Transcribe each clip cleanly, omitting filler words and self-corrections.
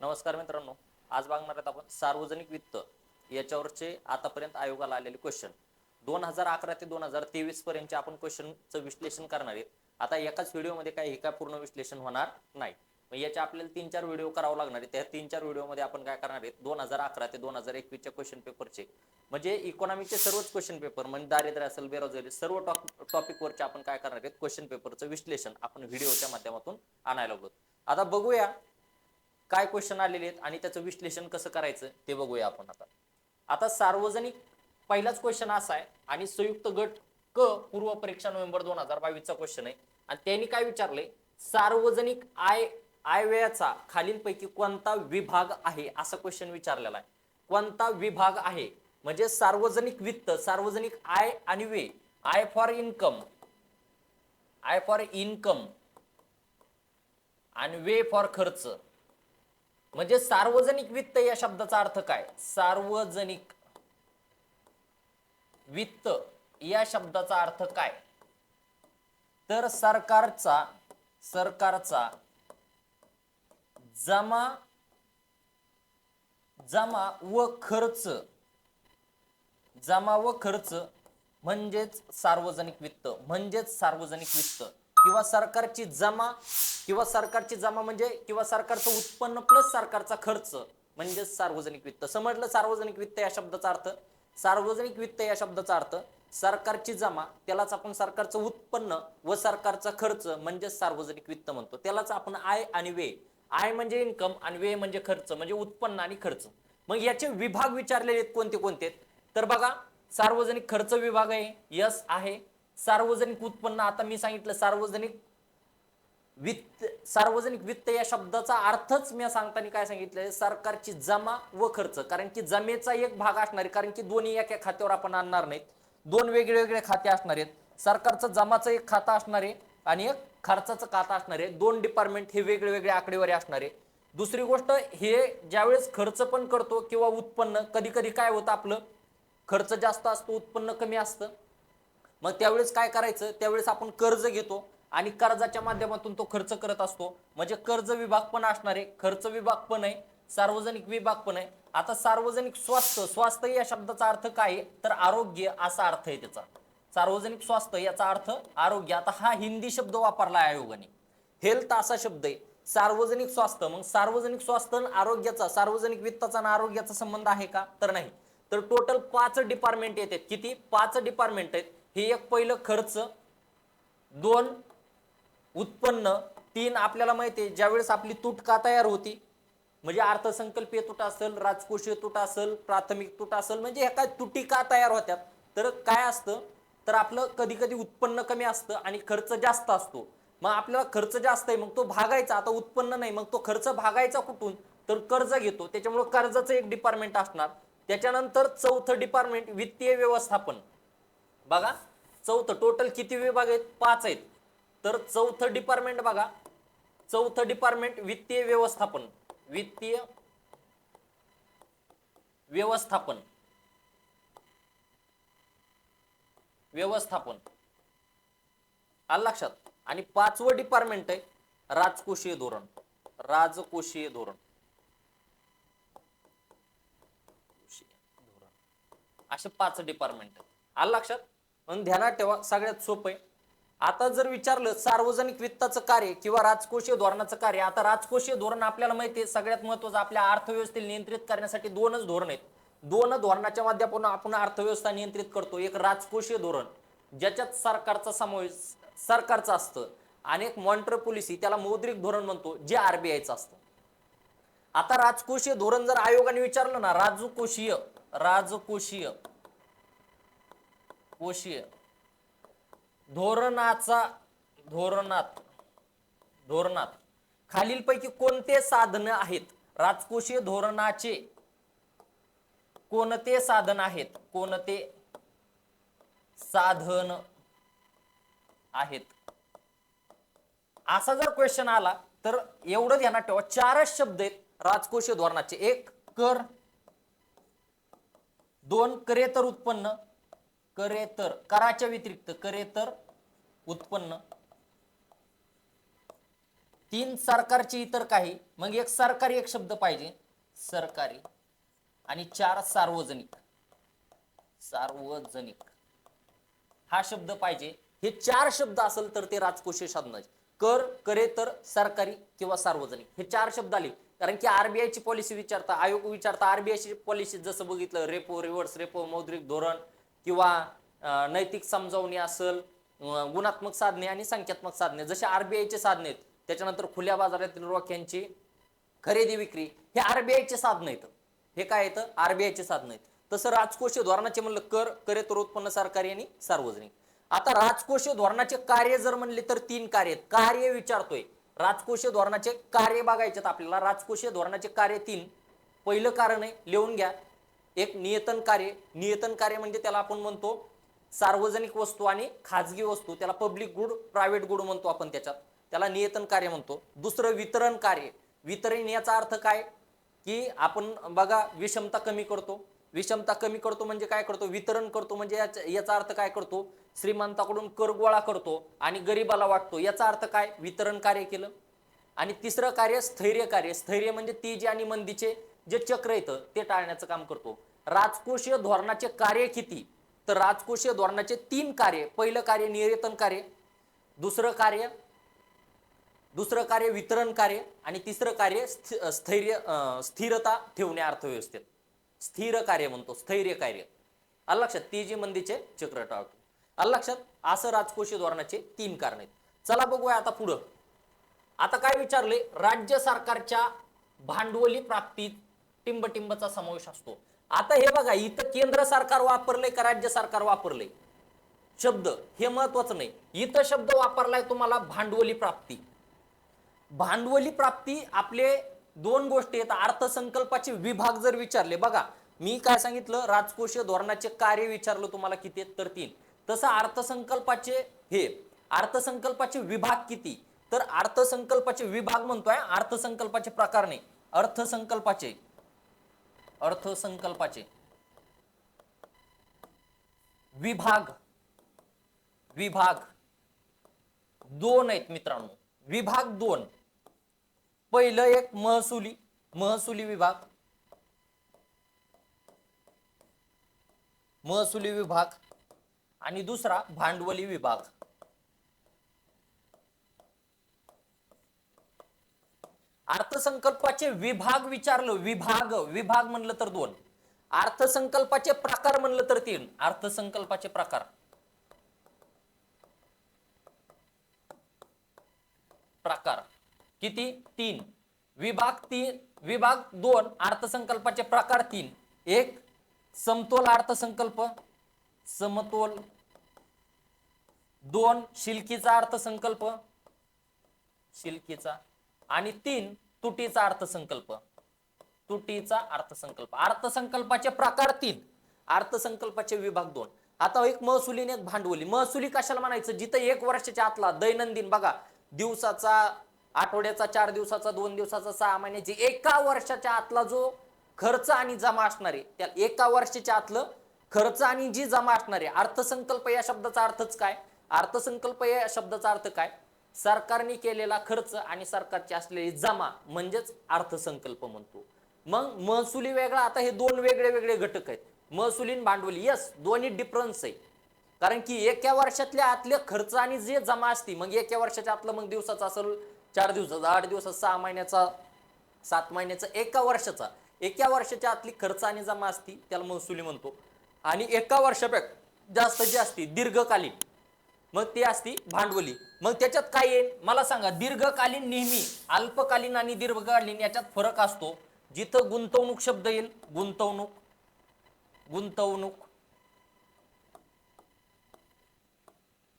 नमस्कार मित्रांनो, आज बघणार आहोत आपण सार्वजनिक वित्त याच्यावरचे आतापर्यंत आयोगाला आलेले क्वेश्चन 2011 ते 2023 पर्यंतचे आपण क्वेश्चनचं विश्लेषण करणार आहेत. आता एकाच व्हिडिओमध्ये काय हे काय पूर्ण विश्लेषण होणार नाही. मग याचे आपल्याला 3-4 व्हिडिओ करावं लागणार आहे. त्या 3-4 व्हिडिओमध्ये आपण काय करणार आहेत 2011 ते 2021 च्या क्वेश्चन पेपरचे म्हणजे इकॉनॉमीचे सर्वच क्वेश्चन पेपर म्हणजे दारिद्र्य असेल, बेरोजगारी सर्व टॉपिकवरचे आपण काय करणार आहेत क्वेश्चन पेपरचं विश्लेषण आपण व्हिडिओच्या माध्यमातून आणायला लागलो. आता बघूया काय क्वेश्चन आलेले आहेत आणि त्याचं विश्लेषण कसं करायचं ते बघूया आपण. आता सार्वजनिक पहिलाच क्वेश्चन असा आहे आणि संयुक्त गट क पूर्व परीक्षा नोव्हेंबर 2022 चा क्वेश्चन आहे आणि त्यांनी काय विचारले, सार्वजनिक आयव्ययाचा खालीलपैकी कोणता विभाग आहे असा क्वेश्चन विचारलेला आहे. कोणता विभाग आहे म्हणजे सार्वजनिक वित्त, सार्वजनिक आय आणि व्यय, आय फॉर इन्कम आणि व्यय फॉर खर्च. म्हणजे सार्वजनिक वित्त या शब्दाचा अर्थ काय, सार्वजनिक वित्त या शब्दाचा अर्थ काय, तर सरकारचा जमा व खर्च म्हणजेच सार्वजनिक वित्त किंवा सरकारची जमा म्हणजे किंवा सरकारचं उत्पन्न प्लस सरकारचा खर्च म्हणजे सार्वजनिक वित्त. समजलं सार्वजनिक वित्त या शब्दाचा अर्थ. सार्वजनिक वित्त या शब्दाचा अर्थ सरकारची जमा, त्यालाच आपण सरकारचं उत्पन्न व सरकारचा खर्च म्हणजे सार्वजनिक वित्त म्हणतो. त्यालाच आपण आय आणि व्यय, आय म्हणजे इन्कम आणि व्यय म्हणजे खर्च म्हणजे उत्पन्न आणि खर्च. मग याचे विभाग विचारलेले आहेत कोणते कोणते, तर बघा सार्वजनिक खर्च विभाग आहे, यस आहे. सार्वजनिक उत्पन्न, आता मी सांगितलं सार्वजनिक वित्त या शब्दाचा अर्थच मी सांगताना काय सांगितलंय, सरकारची जमा व खर्च. कारण की जमेचा एक भाग असणार आहे, कारण की दोन्ही एका खात्यावर आपण आणणार नाहीत, दोन वेगळे खाते असणार आहेत. सरकारचं जमाचं एक खातं असणार आहे आणि एक खर्चाचं खातं असणार आहे. दोन डिपार्टमेंट हे वेगळे आकडेवारी असणार आहे. दुसरी गोष्ट, हे ज्यावेळेस खर्च पण करतो किंवा उत्पन्न, कधी कधी काय होतं आपलं खर्च जास्त असतो उत्पन्न कमी असतं. मग त्यावेळेस काय करायचं, त्यावेळेस आपण कर्ज घेतो आणि कर्जाच्या माध्यमातून तो खर्च करत असतो. म्हणजे कर्ज विभाग पण असणार आहे, खर्च विभाग पण आहे, सार्वजनिक विभाग पण आहे. आता सार्वजनिक स्वास्थ्य या शब्दाचा अर्थ काय, तर आरोग्य असा अर्थ आहे त्याचा. सार्वजनिक स्वास्थ्य याचा अर्थ आरोग्य. आता हा हिंदी शब्द वापरला आयोगाने, हेल्थ असा शब्द आहे. सार्वजनिक स्वास्थ्य, मग सार्वजनिक स्वास्थ्य आरोग्याचा, सार्वजनिक वित्ताचा आणि आरोग्याचा संबंध आहे का, तर नाही. तर टोटल 5 डिपार्टमेंट येतात. किती, 5 डिपार्टमेंट आहेत. हे एक पहिलं खर्च, 2 उत्पन्न, 3 आपल्याला माहिती आहे ज्यावेळेस आपली तूट का तयार होती, म्हणजे अर्थसंकल्पीय तूट असेल, राजकोषीय तूट असेल, प्राथमिक तूट असेल, म्हणजे ह्या काय तुटी का तयार होत्यात, तर काय असतं, तर आपलं कधी कधी उत्पन्न कमी असतं आणि खर्च जास्त असतो. मग आपल्याला खर्च जास्त आहे, मग तो भागायचा, आता उत्पन्न नाही, मग तो खर्च भागायचा कुठून, तर कर्ज घेतो, त्याच्यामुळे कर्जाचं एक डिपार्टमेंट असणार. त्याच्यानंतर चौथं डिपार्टमेंट वित्तीय व्यवस्थापन. बघा चौथं, टोटल किती विभाग आहेत, 5 आहेत. तर चौथं डिपार्टमेंट बघा, चौथं डिपार्टमेंट वित्तीय व्यवस्थापन. आलं लक्षात. आणि 5वं डिपार्टमेंट आहे राजकोषीय धोरण. असे 5 डिपार्टमेंट. आलं लक्षात. म्हणून ध्यानात ठेवा, सगळ्यात सोपं आहे. आता जर विचारलं सार्वजनिक वित्ताचं कार्य किंवा राजकोषीय धोरणाचं कार्य, आता राजकोषीय धोरण आपल्याला माहिती आहे सगळ्यात महत्त्वाचं, आपल्या अर्थव्यवस्थेला नियंत्रित करण्यासाठी 2च धोरण आहेत. 2 धोरणाच्या माध्यमातून आपण अर्थव्यवस्था नियंत्रित करतो. एक राजकोषीय धोरण ज्याच्यात सरकारचं असतं आणि एक मॉनिटरी पॉलिसी, त्याला मौद्रिक धोरण म्हणतो, जे आरबीआयचं असतं. आता राजकोषीय धोरण जर आयोगाने विचारलं ना, राजकोषीय धोरणात खालीलपैकी कोणते साधन आहेत, राजकोषीय धोरणाचे कोणते साधन आहेत, असा जर क्वेश्चन आला तर एवढं ध्यानात ठेवा, 4च शब्द आहेत राजकोषीय धोरणाचे. 1 कर, 2 करेतर उत्पन्न, कराच्या व्यतिरिक्त करेतर उत्पन्न, तीन सरकारची इतर काही, मग एक सरकारी एक शब्द पाहिजे सरकारी, आणि चार सार्वजनिक. सार्वजनिक हा शब्द पाहिजे. हे चार शब्द असेल तर ते राजकोषीय साधन. कर, करे तर, सरकारी किंवा सार्वजनिक, हे चार शब्द आले. कारण की आरबीआय ची पॉलिसी विचारता, आयोग विचारता, आरबीआय ची पॉलिसी जसं बघितलं रेपो, रिव्हर्स रेपो, मौद्रिक धोरण किंवा नैतिक समजावणी असेल, गुणात्मक साधने आणि संख्यात्मक साधने, जसे आरबीआयचे साधने आहेत. त्याच्यानंतर खुल्या बाजारातील रोख्यांची खरेदी विक्री, हे आरबीआयचे साधन आहेत. हे काय येतं? आरबीआयचे साधन आहेत. तसं राजकोषीय धोरणाचे म्हणलं कर, करे तर, उत्पन्न, सरकारी आणि सार्वजनिक. आता राजकोषीय धोरणाचे कार्य जर म्हणले तर तीन कार्य आहेत. कार्य विचारतोय, राजकोषीय धोरणाचे कार्य बघायचे आपल्याला. राजकोषीय धोरणाचे कार्य तीन. पहिलं कारण आहे, लिहून घ्या, एक नियतन कार्य. नियतन कार्य म्हणजे त्याला आपण म्हणतो सार्वजनिक वस्तू आणि खाजगी वस्तू, त्याला पब्लिक गुड, प्रायव्हेट गुड म्हणतो आपण, त्याला नियतन कार्य म्हणतो. दुसरं वितरण कार्य. वितरण याचा अर्थ काय की आपण बघा विषमता कमी करतो. विषमता कमी करतो म्हणजे काय करतो? वितरण करतो. म्हणजे याचा अर्थ काय करतो? श्रीमंताकडून कर गोळा करतो आणि गरिबाला वाटतो. याचा अर्थ काय? वितरण कार्य केलं. आणि तिसरं कार्य स्थैर्य कार्य. स्थैर्य म्हणजे तेजी आणि मंदीचे जे चक्र येतं ते टाळण्याचं काम करतो. राजकोषीय धोरणाचे कार्य किती? तर राजकोषीय धोरणाचे तीन कार्य. पहिलं कार्य नियतन कार्य, दुसरं कार्य वितरण कार्य, आणि तिसरं कार्य स्थिरता ठेवणे अर्थव्यवस्थेत. स्थिर कार्य म्हणतो, स्थैर्य कार्य. आलं लक्षात? तेजी मंदीचे चक्र टाळतो. आलं लक्षात? असं राजकोषीय धोरणाचे तीन कारण आहेत. चला बघूया आता पुढं. आता काय विचारले? राज्य सरकारच्या भांडवली प्राप्तीत टिंबटिंबचा समावेश असतो. आता हे बघा, इथं केंद्र सरकार वापरलंय का राज्य सरकार वापरलंय शब्द, हे महत्वाचं नाही. इथं शब्द वापरलाय तुम्हाला भांडवली प्राप्ती. भांडवली प्राप्ती आपले दोन गोष्टी आहेत. अर्थसंकल्पाचे विभाग जर विचारले, बघा मी काय सांगितलं, राजकोषीय धोरणाचे कार्य विचारलं तुम्हाला किती आहेत, तर तीन. तसं अर्थसंकल्पाचे विभाग किती, तर अर्थसंकल्पाचे विभाग म्हणतोय, अर्थसंकल्पाचे प्रकार नाही. अर्थसंकल्पाचे विभाग दोन आहेत मित्रांनो. विभाग दोन. पहिलं एक महसुली विभाग आणि दुसरा भांडवली विभाग. अर्थसंकल्पाचे विभाग विचारलं, विभाग म्हणलं तर दोन. अर्थसंकल्पाचे प्रकार म्हणलं तर तीन. अर्थसंकल्पाचे प्रकार किती? तीन. विभाग दोन. अर्थसंकल्पाचे प्रकार तीन. एक समतोल अर्थसंकल्प, समतोल. दोन शिल्कीचा अर्थसंकल्प, आणि तीन तुटीचा अर्थसंकल्प, अर्थसंकल्पाचे प्रकार तीन, अर्थसंकल्पाचे विभाग दोन. आता एक महसुली आणि एक भांडवली. महसुली कशाला म्हणायचं? जिथं एक वर्षाच्या आतला दैनंदिन, बघा दिवसाचा, आठवड्याचा, 4 दिवसाचा, 2 दिवसाचा, 6 महिन्याची, एका वर्षाच्या आतला जो खर्च आणि जमा असणारे, त्या एका वर्षाच्या आतलं खर्च आणि जी जमा असणारे. अर्थसंकल्प या शब्दाचा अर्थच काय? अर्थसंकल्प या शब्दाचा अर्थ काय? सरकारने केलेला खर्च आणि सरकारची असलेली जमा म्हणजेच अर्थसंकल्प म्हणतो. मग महसुली वेगळा. आता हे दोन वेगळे घटक आहेत, महसुली आणि भांडवली. यस, दोन्ही डिफरन्स आहे. कारण की एका वर्षातल्या आतले खर्च आणि जे जमा असते, मग एका वर्षाच्या आतलं मग दिवसाचा असेल, 4 दिवसाचा, 8 दिवसाचा, 6 महिन्याचा, 7 महिन्याचा, एका वर्षाच्या आतली खर्च आणि जमा असती त्याला महसुली म्हणतो. आणि एका वर्षापेक्षा जास्त जी असती दीर्घकालीन, मग ती असती भांडवली. मग त्याच्यात काय येईल मला सांगा? दीर्घकालीन नेहमी अल्पकालीन आणि दीर्घकालीन याच्यात फरक असतो. जिथं गुंतवणूक शब्द येईल, गुंतवणूक,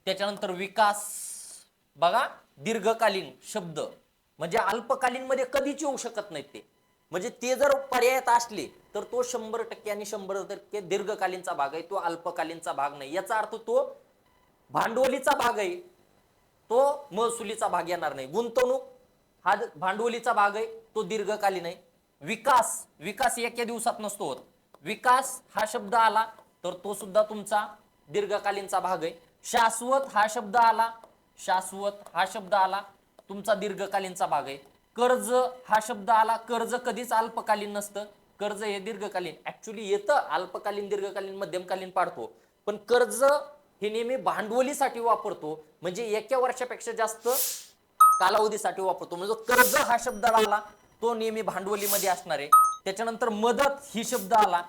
त्याच्यानंतर विकास. बघा दीर्घकालीन शब्द म्हणजे अल्पकालीन मध्ये कधीच येऊ शकत नाहीत ते. म्हणजे ते जर पर्यायात असले तर तो 100% आणि 100% दीर्घकालीनचा भाग आहे, तो अल्पकालीनचा भाग नाही. याचा अर्थ तो भांडवलीचा भाग आहे, तो महसुलीचा भाग येणार नाही. गुंतवणूक हा भांडवलीचा भाग आहे, तो दीर्घकालीन आहे. विकास एका दिवसात नसतो होत. विकास हा शब्द आला तर तो सुद्धा तुमचा दीर्घकालीनचा भाग आहे. शाश्वत हा शब्द आला तुमचा दीर्घकालीनचा भाग आहे. कर्ज हा शब्द आला, कर्ज कधीच अल्पकालीन नसतं, कर्ज हे दीर्घकालीन. ऍक्च्युली येतं अल्पकालीन, दीर्घकालीन, मध्यमकालीन पाडतो, पण कर्ज हे नेहमी भांडवलीसाठी वापरतो, म्हणजे एका वर्षापेक्षा जास्त कालावधीसाठी वापरतो. म्हणजे कर्ज हा शब्द आला तो नेहमी भांडवलीमध्ये असणार आहे. त्याच्यानंतर मदत ही शब्द आला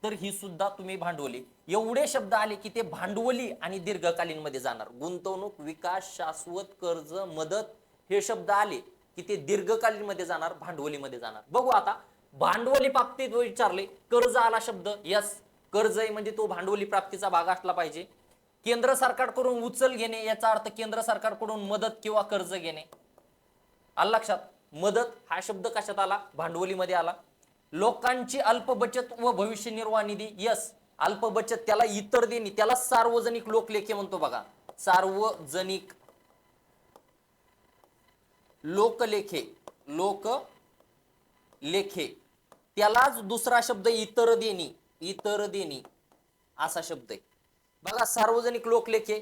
तर ही सुद्धा तुम्ही भांडवली. एवढे शब्द आले की ते भांडवली आणि दीर्घकालीन मध्ये जाणार. गुंतवणूक, विकास, शाश्वत, कर्ज, मदत हे शब्द आले की ते दीर्घकालीन मध्ये जाणार, भांडवली मध्ये जाणार. बघू आता भांडवली बाबतीत विचारले, कर्ज आला शब्द, यस कर्ज आहे म्हणजे तो भांडवली प्राप्तीचा भाग असला पाहिजे. केंद्र सरकारकडून उचल घेणे याचा अर्थ केंद्र सरकारकडून मदत किंवा कर्ज घेणे. आलं लक्षात? मदत हा शब्द कशात आला? भांडवलीमध्ये आला. लोकांची अल्प बचत व भविष्य निर्वाह निधी, यस अल्प बचत त्याला इतर देणी, त्याला सार्वजनिक लोकलेखे म्हणतो बघा. सार्वजनिक लोकलेखे, लोकलेखे त्यालाच दुसरा शब्द इतर देणी, इतर देणी असा शब्द आहे बघा. सार्वजनिक लोकलेखे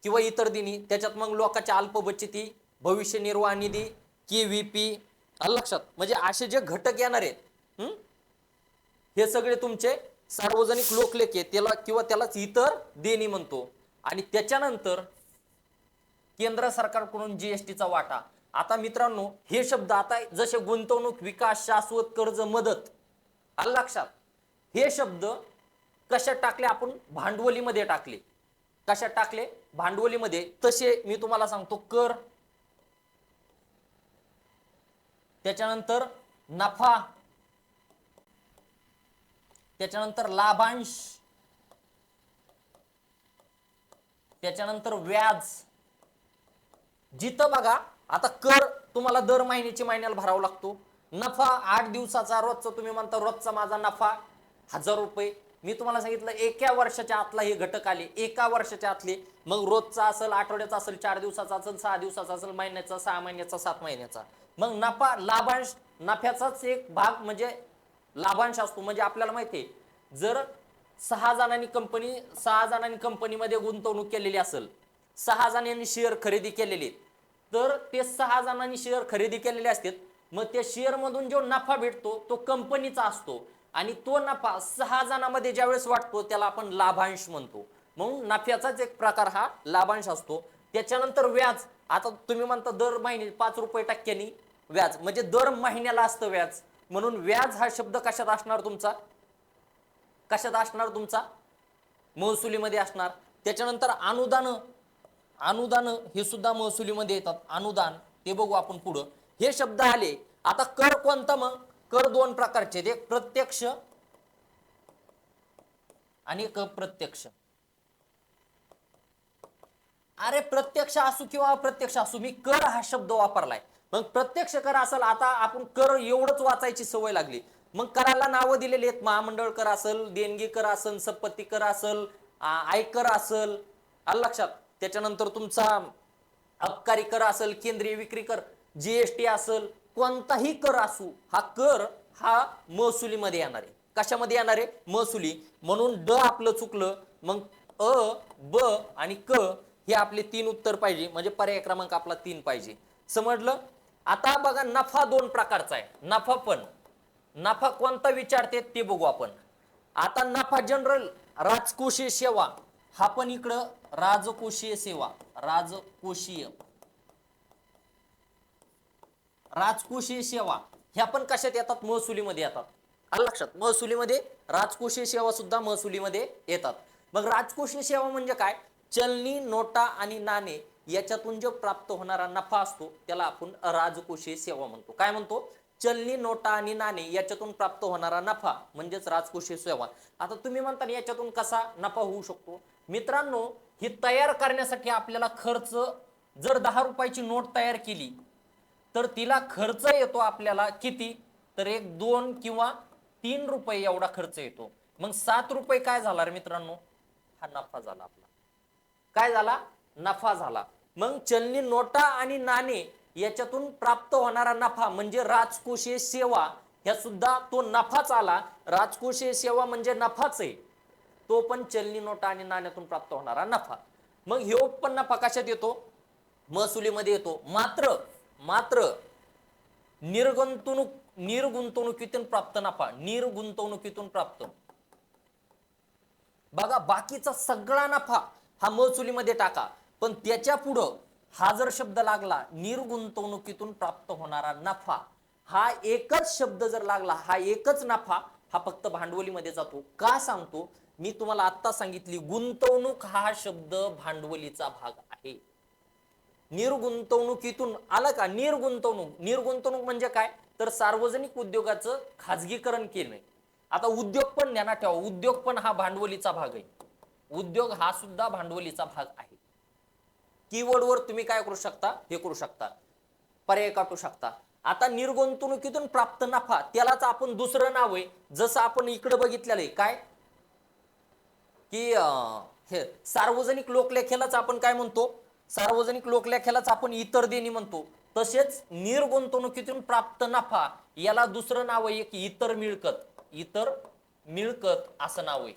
किंवा इतर देणी, त्याच्यात मग लोकांच्या अल्प बचती, भविष्य निर्वाह निधी, KVP. आलं लक्षात? म्हणजे असे जे घटक येणार आहेत हे सगळे तुमचे सार्वजनिक लोकलेखे, त्याला किंवा त्यालाच इतर देणी म्हणतो. आणि त्याच्यानंतर केंद्र सरकारकडून जीएसटीचा वाटा. आता मित्रांनो हे शब्द आता जसे गुंतवणूक, विकास, शाश्वत, कर्ज, मदत, आलं लक्षात? हे शब्द कशात टाकले आपण? भांडवलीमध्ये टाकले. कशात टाकले? भांडवलीमध्ये. तसे मी तुम्हाला सांगतो, कर, त्याच्यानंतर नफा, त्याच्यानंतर लाभांश, त्याच्यानंतर व्याज. जिथं बघा आता कर तुम्हाला दर महिन्याला भरावा लागतो. नफा 8 दिवसाचा रोजचा, तुम्ही म्हणता रोजचा माझा नफा 1000 रुपये. मी तुम्हाला सांगितलं एका वर्षाच्या आतला हे घटक आले, एका वर्षाच्या आतले. मग रोजचा असेल, आठवड्याचा असेल, 4 दिवसाचा असेल, 6 दिवसाचा असेल, महिन्याचा, 6 महिन्याचा, 7 महिन्याचा. मग नफा, लाभांश, नफ्याचाच एक भाग म्हणजे लाभांश असतो. म्हणजे आपल्याला माहिती आहे जर 6 जणांनी कंपनीमध्ये गुंतवणूक केलेली असेल, 6 जणांनी शेअर खरेदी केलेले, तर ते 6 जणांनी शेअर खरेदी केलेले असतात. मग त्या शेअर मधून जो नफा भेटतो तो कंपनीचा असतो आणि तो नफा 6 जणांमध्ये ज्यावेळेस वाटतो त्याला आपण लाभांश म्हणतो. म्हणून नफ्याचाच एक प्रकार हा लाभांश असतो. त्याच्यानंतर व्याज. आता तुम्ही म्हणता दर महिने 5 रुपये टक्क्यांनी व्याज, म्हणजे दर महिन्याला असतं व्याज. म्हणून व्याज हा शब्द कशात असणार तुमचा? कशात असणार तुमचा? महसुलीमध्ये असणार. त्याच्यानंतर अनुदान, अनुदान हे सुद्धा महसुलीमध्ये येतात. अनुदान ते बघू आपण पुढं. हे शब्द आले. आता कर कोणता? मग कर 2 प्रकारचे, एक प्रत्यक्ष आणि एक अप्रत्यक्ष. अरे प्रत्यक्ष असू किंवा अप्रत्यक्ष असू, मी कर हा शब्द वापरलाय. मग प्रत्यक्ष कर असेल, आता आपण कर एवढंच वाचायची सवय लागली. मग कराला नावं दिलेली आहेत. महामंडळ कर असेल, देणगी कर असेल, संपत्ती कर असेल, आयकर असेल, आलं लक्षात? त्याच्यानंतर तुमचा अबकारी कर असेल, केंद्रीय विक्री कर, जीएसटी असेल, कोणताही कर असू, हा कर हा महसुलीमध्ये येणार आहे. कशामध्ये येणार आहे? महसुली. म्हणून ड आपलं चुकलं. मग अ, ब आणि क हे आपले 3 उत्तर पाहिजे. म्हणजे पर्याय क्रमांक आपला 3 पाहिजे. समजलं? आता बघा नफा 2 प्रकारचा आहे. नफा पण, नफा कोणता विचारते ते बघू आपण. आता नफा जनरल, राजकोषीय सेवा, हा पण इकडं राजकोषीय सेवा, राजकोषीय, राजकोषीय सेवा ह्या पण कशात येतात? महसुलीमध्ये येतात. आलं लक्षात? महसुलीमध्ये राजकोषीय सेवा सुद्धा महसुलीमध्ये येतात. मग राजकोषीय सेवा म्हणजे काय? चलनी नोटा आणि नाणे याच्यातून जो प्राप्त होणारा नफा असतो त्याला आपण राजकोषीय सेवा म्हणतो. काय म्हणतो? चलनी नोटा आणि नाणे याच्यातून प्राप्त होणारा नफा म्हणजेच राजकोषीय सेवा. आता तुम्ही म्हणता याच्यातून कसा नफा होऊ शकतो? मित्रांनो, ही तयार करण्यासाठी आपल्याला खर्च, जर 10 रुपयाची नोट तयार केली तर तिला खर्च येतो आपल्याला किती? तर 1, 2 किंवा 3 रुपये एवढा खर्च येतो. मग 7 रुपये काय झाला रे मित्रांनो? हा नफा झाला आपला. काय झाला? नफा झाला. मग चलनी नोटा आणि नाणे याच्यातून प्राप्त होणारा नफा म्हणजे राजकोषीय सेवा, ह्या सुद्धा तो नफाच आला. राजकोषीय सेवा म्हणजे नफाच आहे, तो पण चलनी नोटा आणि नाण्यातून प्राप्त होणारा नफा. मग ह्यो पण नफा कशात येतो? महसुलीमध्ये येतो. मात्र मात्र निर्गुंतवणुकीतून प्राप्त नफा, निर्गुंतवणुकीतून प्राप्त, बघा बाकीचा सगळा नफा हा महसुलीमध्ये टाका, पण त्याच्या पुढं हा जर शब्द लागला निर्गुंतवणुकीतून प्राप्त होणारा नफा, हा एकच शब्द जर लागला, हा एकच नफा हा फक्त भांडवलीमध्ये जातो. का सांगतो मी तुम्हाला आत्ता सांगितली, गुंतवणूक हा शब्द भांडवलीचा भाग आहे. निर्गुंतवणुकीतून आलं का? निर्गुंतवणूक म्हणजे काय, तर सार्वजनिक उद्योगाचं खाजगीकरण केलं. आता उद्योग पण ध्यानात ठेवा, उद्योग पण हा भांडवलीचा भाग आहे. उद्योग हा सुद्धा भांडवलीचा भाग आहे. कीवर्डवर तुम्ही काय करू शकता, हे करू शकता, पर्याय काढू शकता. आता निर्गुंतवणुकीतून प्राप्त नफा, त्यालाच आपण दुसरं नाव आहे, जसं आपण इकडे बघितलेलं आहे काय, की हे सार्वजनिक लोकलेख्यालाच आपण काय म्हणतो, सार्वजनिक लोकलेख्यालाच आपण इतर देणी म्हणतो. तसेच निर्गुंतवणुकीतून प्राप्त नफा याला दुसरं नाव आहे की इतर मिळकत, इतर मिळकत असं नाव आहे.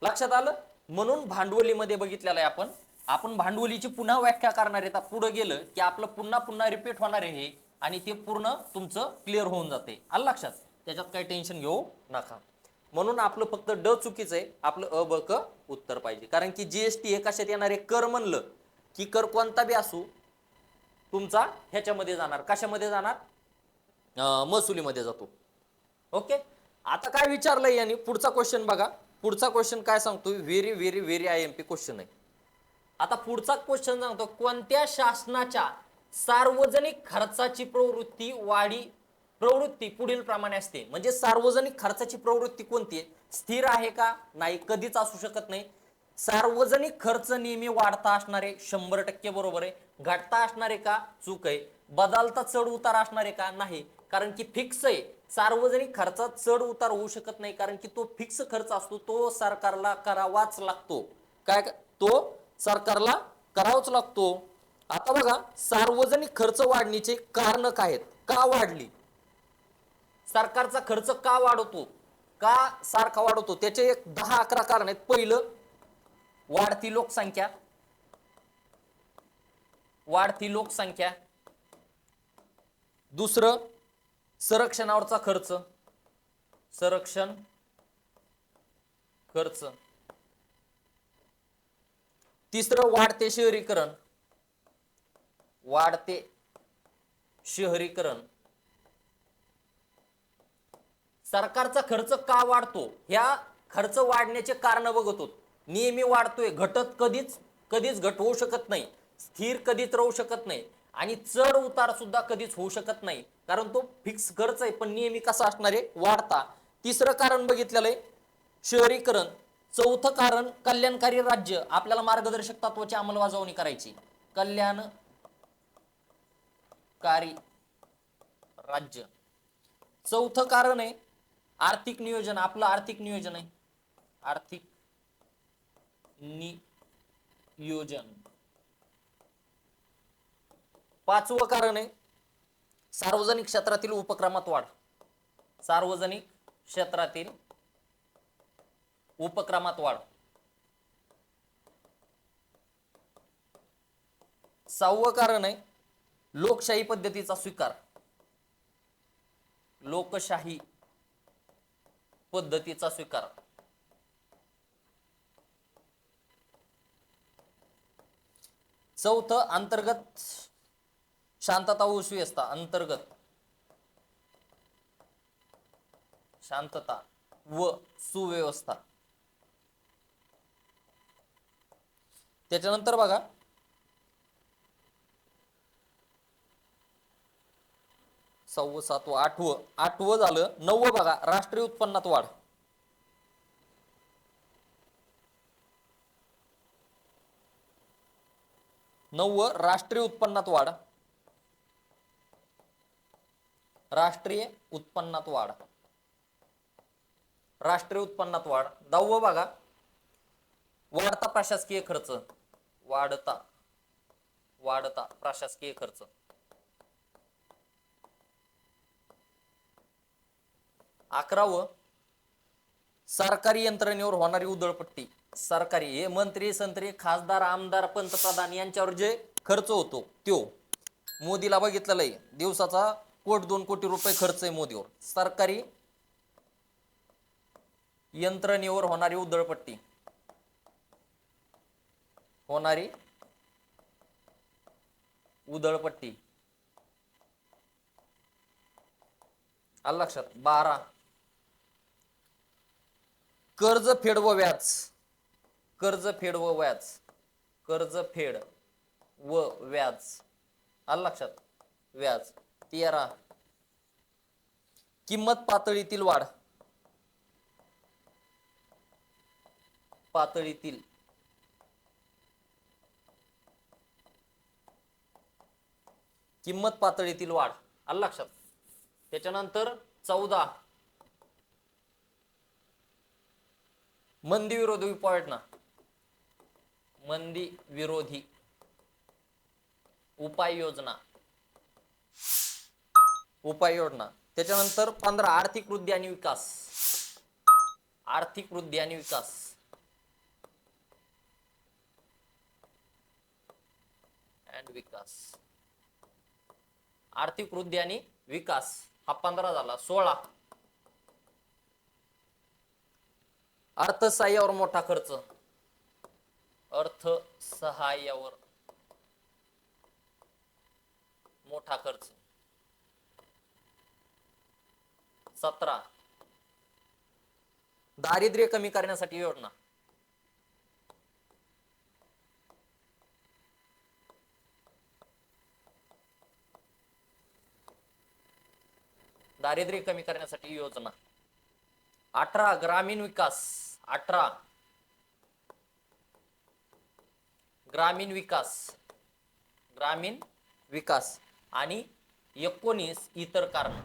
लक्षात आलं? म्हणून भांडवलीमध्ये बघितलेलं आहे आपण भांडवलीची पुन्हा व्याख्या करणार आहे. पुढे गेलं की आपलं पुन्हा पुन्हा रिपीट होणार आहे आणि ते पूर्ण तुमचं क्लिअर होऊन जाते. आलं लक्षात? त्याच्यात काही टेन्शन घेऊ नका. म्हणून आपलं फक्त ड चुकीचं आहे, आपलं अ ब क उत्तर पाहिजे. कारण की जीएसटी हे कशात येणार आहे, कर म्हणलं की कर कोणता बी असू तुमचा ह्याच्यामध्ये जाणार, कशामध्ये जाणार, महसुलीमध्ये जातो. ओके, आता काय विचारलंय यांनी, पुढचा क्वेश्चन बघा. पुढचा क्वेश्चन काय सांगतोय, very very very IMP question आहे. आता पुढचा क्वेश्चन सांगतो, कोणत्या शासनाच्या सार्वजनिक खर्चाची प्रवृत्ती पुढील प्रमाणे असते. म्हणजे सार्वजनिक खर्चाची प्रवृत्ती कोणती आहे, स्थिर आहे का, नाही, कधीच असू शकत नाही. सार्वजनिक खर्च नेहमी वाढता असणारे, 100% बरोबर आहे. घटता असणारे का, चूक आहे. बदलता चढ उतार असणारे का, नाही, कारण की फिक्स आहे. सार्वजनिक खर्चात चढ उतार होऊ शकत नाही, कारण की तो फिक्स खर्च असतो, तो सरकारला करावाच लागतो. काय, तो सरकारला करावाच लागतो. आता बघा, सार्वजनिक खर्च वाढण्याचे कारण काय आहेत, का वाढली, सरकारचा खर्च का वाढतो, का सारखा वाढतो, त्याचे एक 10-11 कारण आहेत. पहिलं, वाढती लोकसंख्या. दुसरं, संरक्षणावरचा संरक्षण खर्च. तिसरं, वाढते शहरीकरण. सरकारचा खर्च का वाढतो, ह्या खर्च वाढण्याचे कारण बघतो. नेहमी वाढतोय, घटत कधीच घट होऊ शकत नाही, स्थिर कधीच राहू शकत नाही, आणि चढ उतार सुद्धा कधीच होऊ शकत नाही, कारण तो फिक्स खर्च आहे, पण नेहमी कसा असणार आहे, वाढता. तिसरं कारण बघितलेलं आहे, शहरीकरण. चौथं कारण, कल्याणकारी राज्य, आपल्याला मार्गदर्शक तत्वाची अंमलबजावणी करायची, कल्याणकारी राज्य. चौथं कारण आहे आर्थिक नियोजन, आपलं आर्थिक नियोजन आहे, आर्थिक नियोजन. पाचवं कारण आहे सार्वजनिक क्षेत्रातील उपक्रमात वाढ, सार्वजनिक क्षेत्रातील उपक्रमात वाढ. सहावं कारण आहे लोकशाही पद्धतीचा स्वीकार, लोकशाही पद्धतीचा स्वीकार. चौथं, अंतर्गत शांतता व सुव्यवस्था, अंतर्गत शांतता व सुव्यवस्था. त्याच्यानंतर बघा, 6वं 7वं 8वं झालं. 9वं बघा, राष्ट्रीय उत्पन्नात वाढ. राष्ट्रीय उत्पन्नात वाढ, राष्ट्रीय उत्पन्नात वाढ, राष्ट्रीय उत्पन्नात वाढ. 10वं बघा, वाढता प्रशासकीय खर्च, वाढता प्रशासकीय खर्च. 11वं, सरकारी यंत्रणेवर होणारी उधळपट्टी. सरकारी हे मंत्री संत्री खासदार आमदार पंतप्रधान यांच्यावर जे खर्च होतो त्यो मोदीला बघितलेला आहे, दिवसाचा 1-2 कोटी रुपये खर्च आहे मोदीवर. सरकारी यंत्रणेवर होणारी उधळपट्टी, आलं लक्षात. 12 कर्ज फेड व व्याज, आलं लक्षात, व्याज. 13 किंमत पातळीतील वाढ, आलं लक्षात. त्याच्यानंतर 14 मंदी विरोधी उपाययोजना. त्याच्यानंतर 15 आर्थिक वृद्धी आणि विकास, आर्थिक वृद्धी आणि विकास हा 15 झाला. 16 अर्थसहाय्यावर मोठा खर्च, मोठा खर्च. 17 दारिद्र्य कमी करण्यासाठी योजना, दारिद्र्य कमी करण्यासाठी योजना. 18 ग्रामीण विकास, ग्रामीण विकास आणि 19 इतर कारण,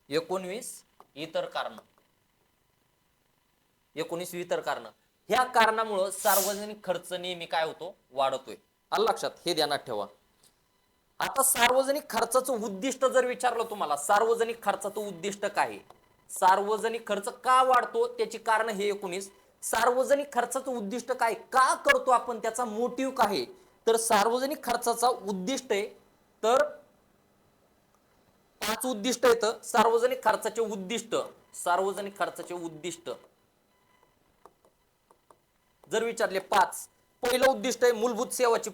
19 इतर कारण. ह्या कारणामुळे सार्वजनिक खर्च नेहमी काय होतो, वाढतोय. आलं लक्षात, हे ध्यानात ठेवा. आता सार्वजनिक खर्चाचं उद्दिष्ट जर विचारलं तुम्हाला, सार्वजनिक खर्चाचं उद्दिष्ट काय आहे, सार्वजनिक खर्च का वाढतो त्याची कारण हे 19. सार्वजनिक खर्चाचं उद्दिष्ट काय, का करतो आपण, त्याचा मोटिव्ह काय आहे, तर सार्वजनिक खर्चाचा उद्दिष्ट आहे तर 5 उद्दिष्ट आहेत. सार्वजनिक खर्चाचे उद्दिष्ट जर विचारले 5, पहिलं उद्दिष्ट आहे मूलभूत सेवाची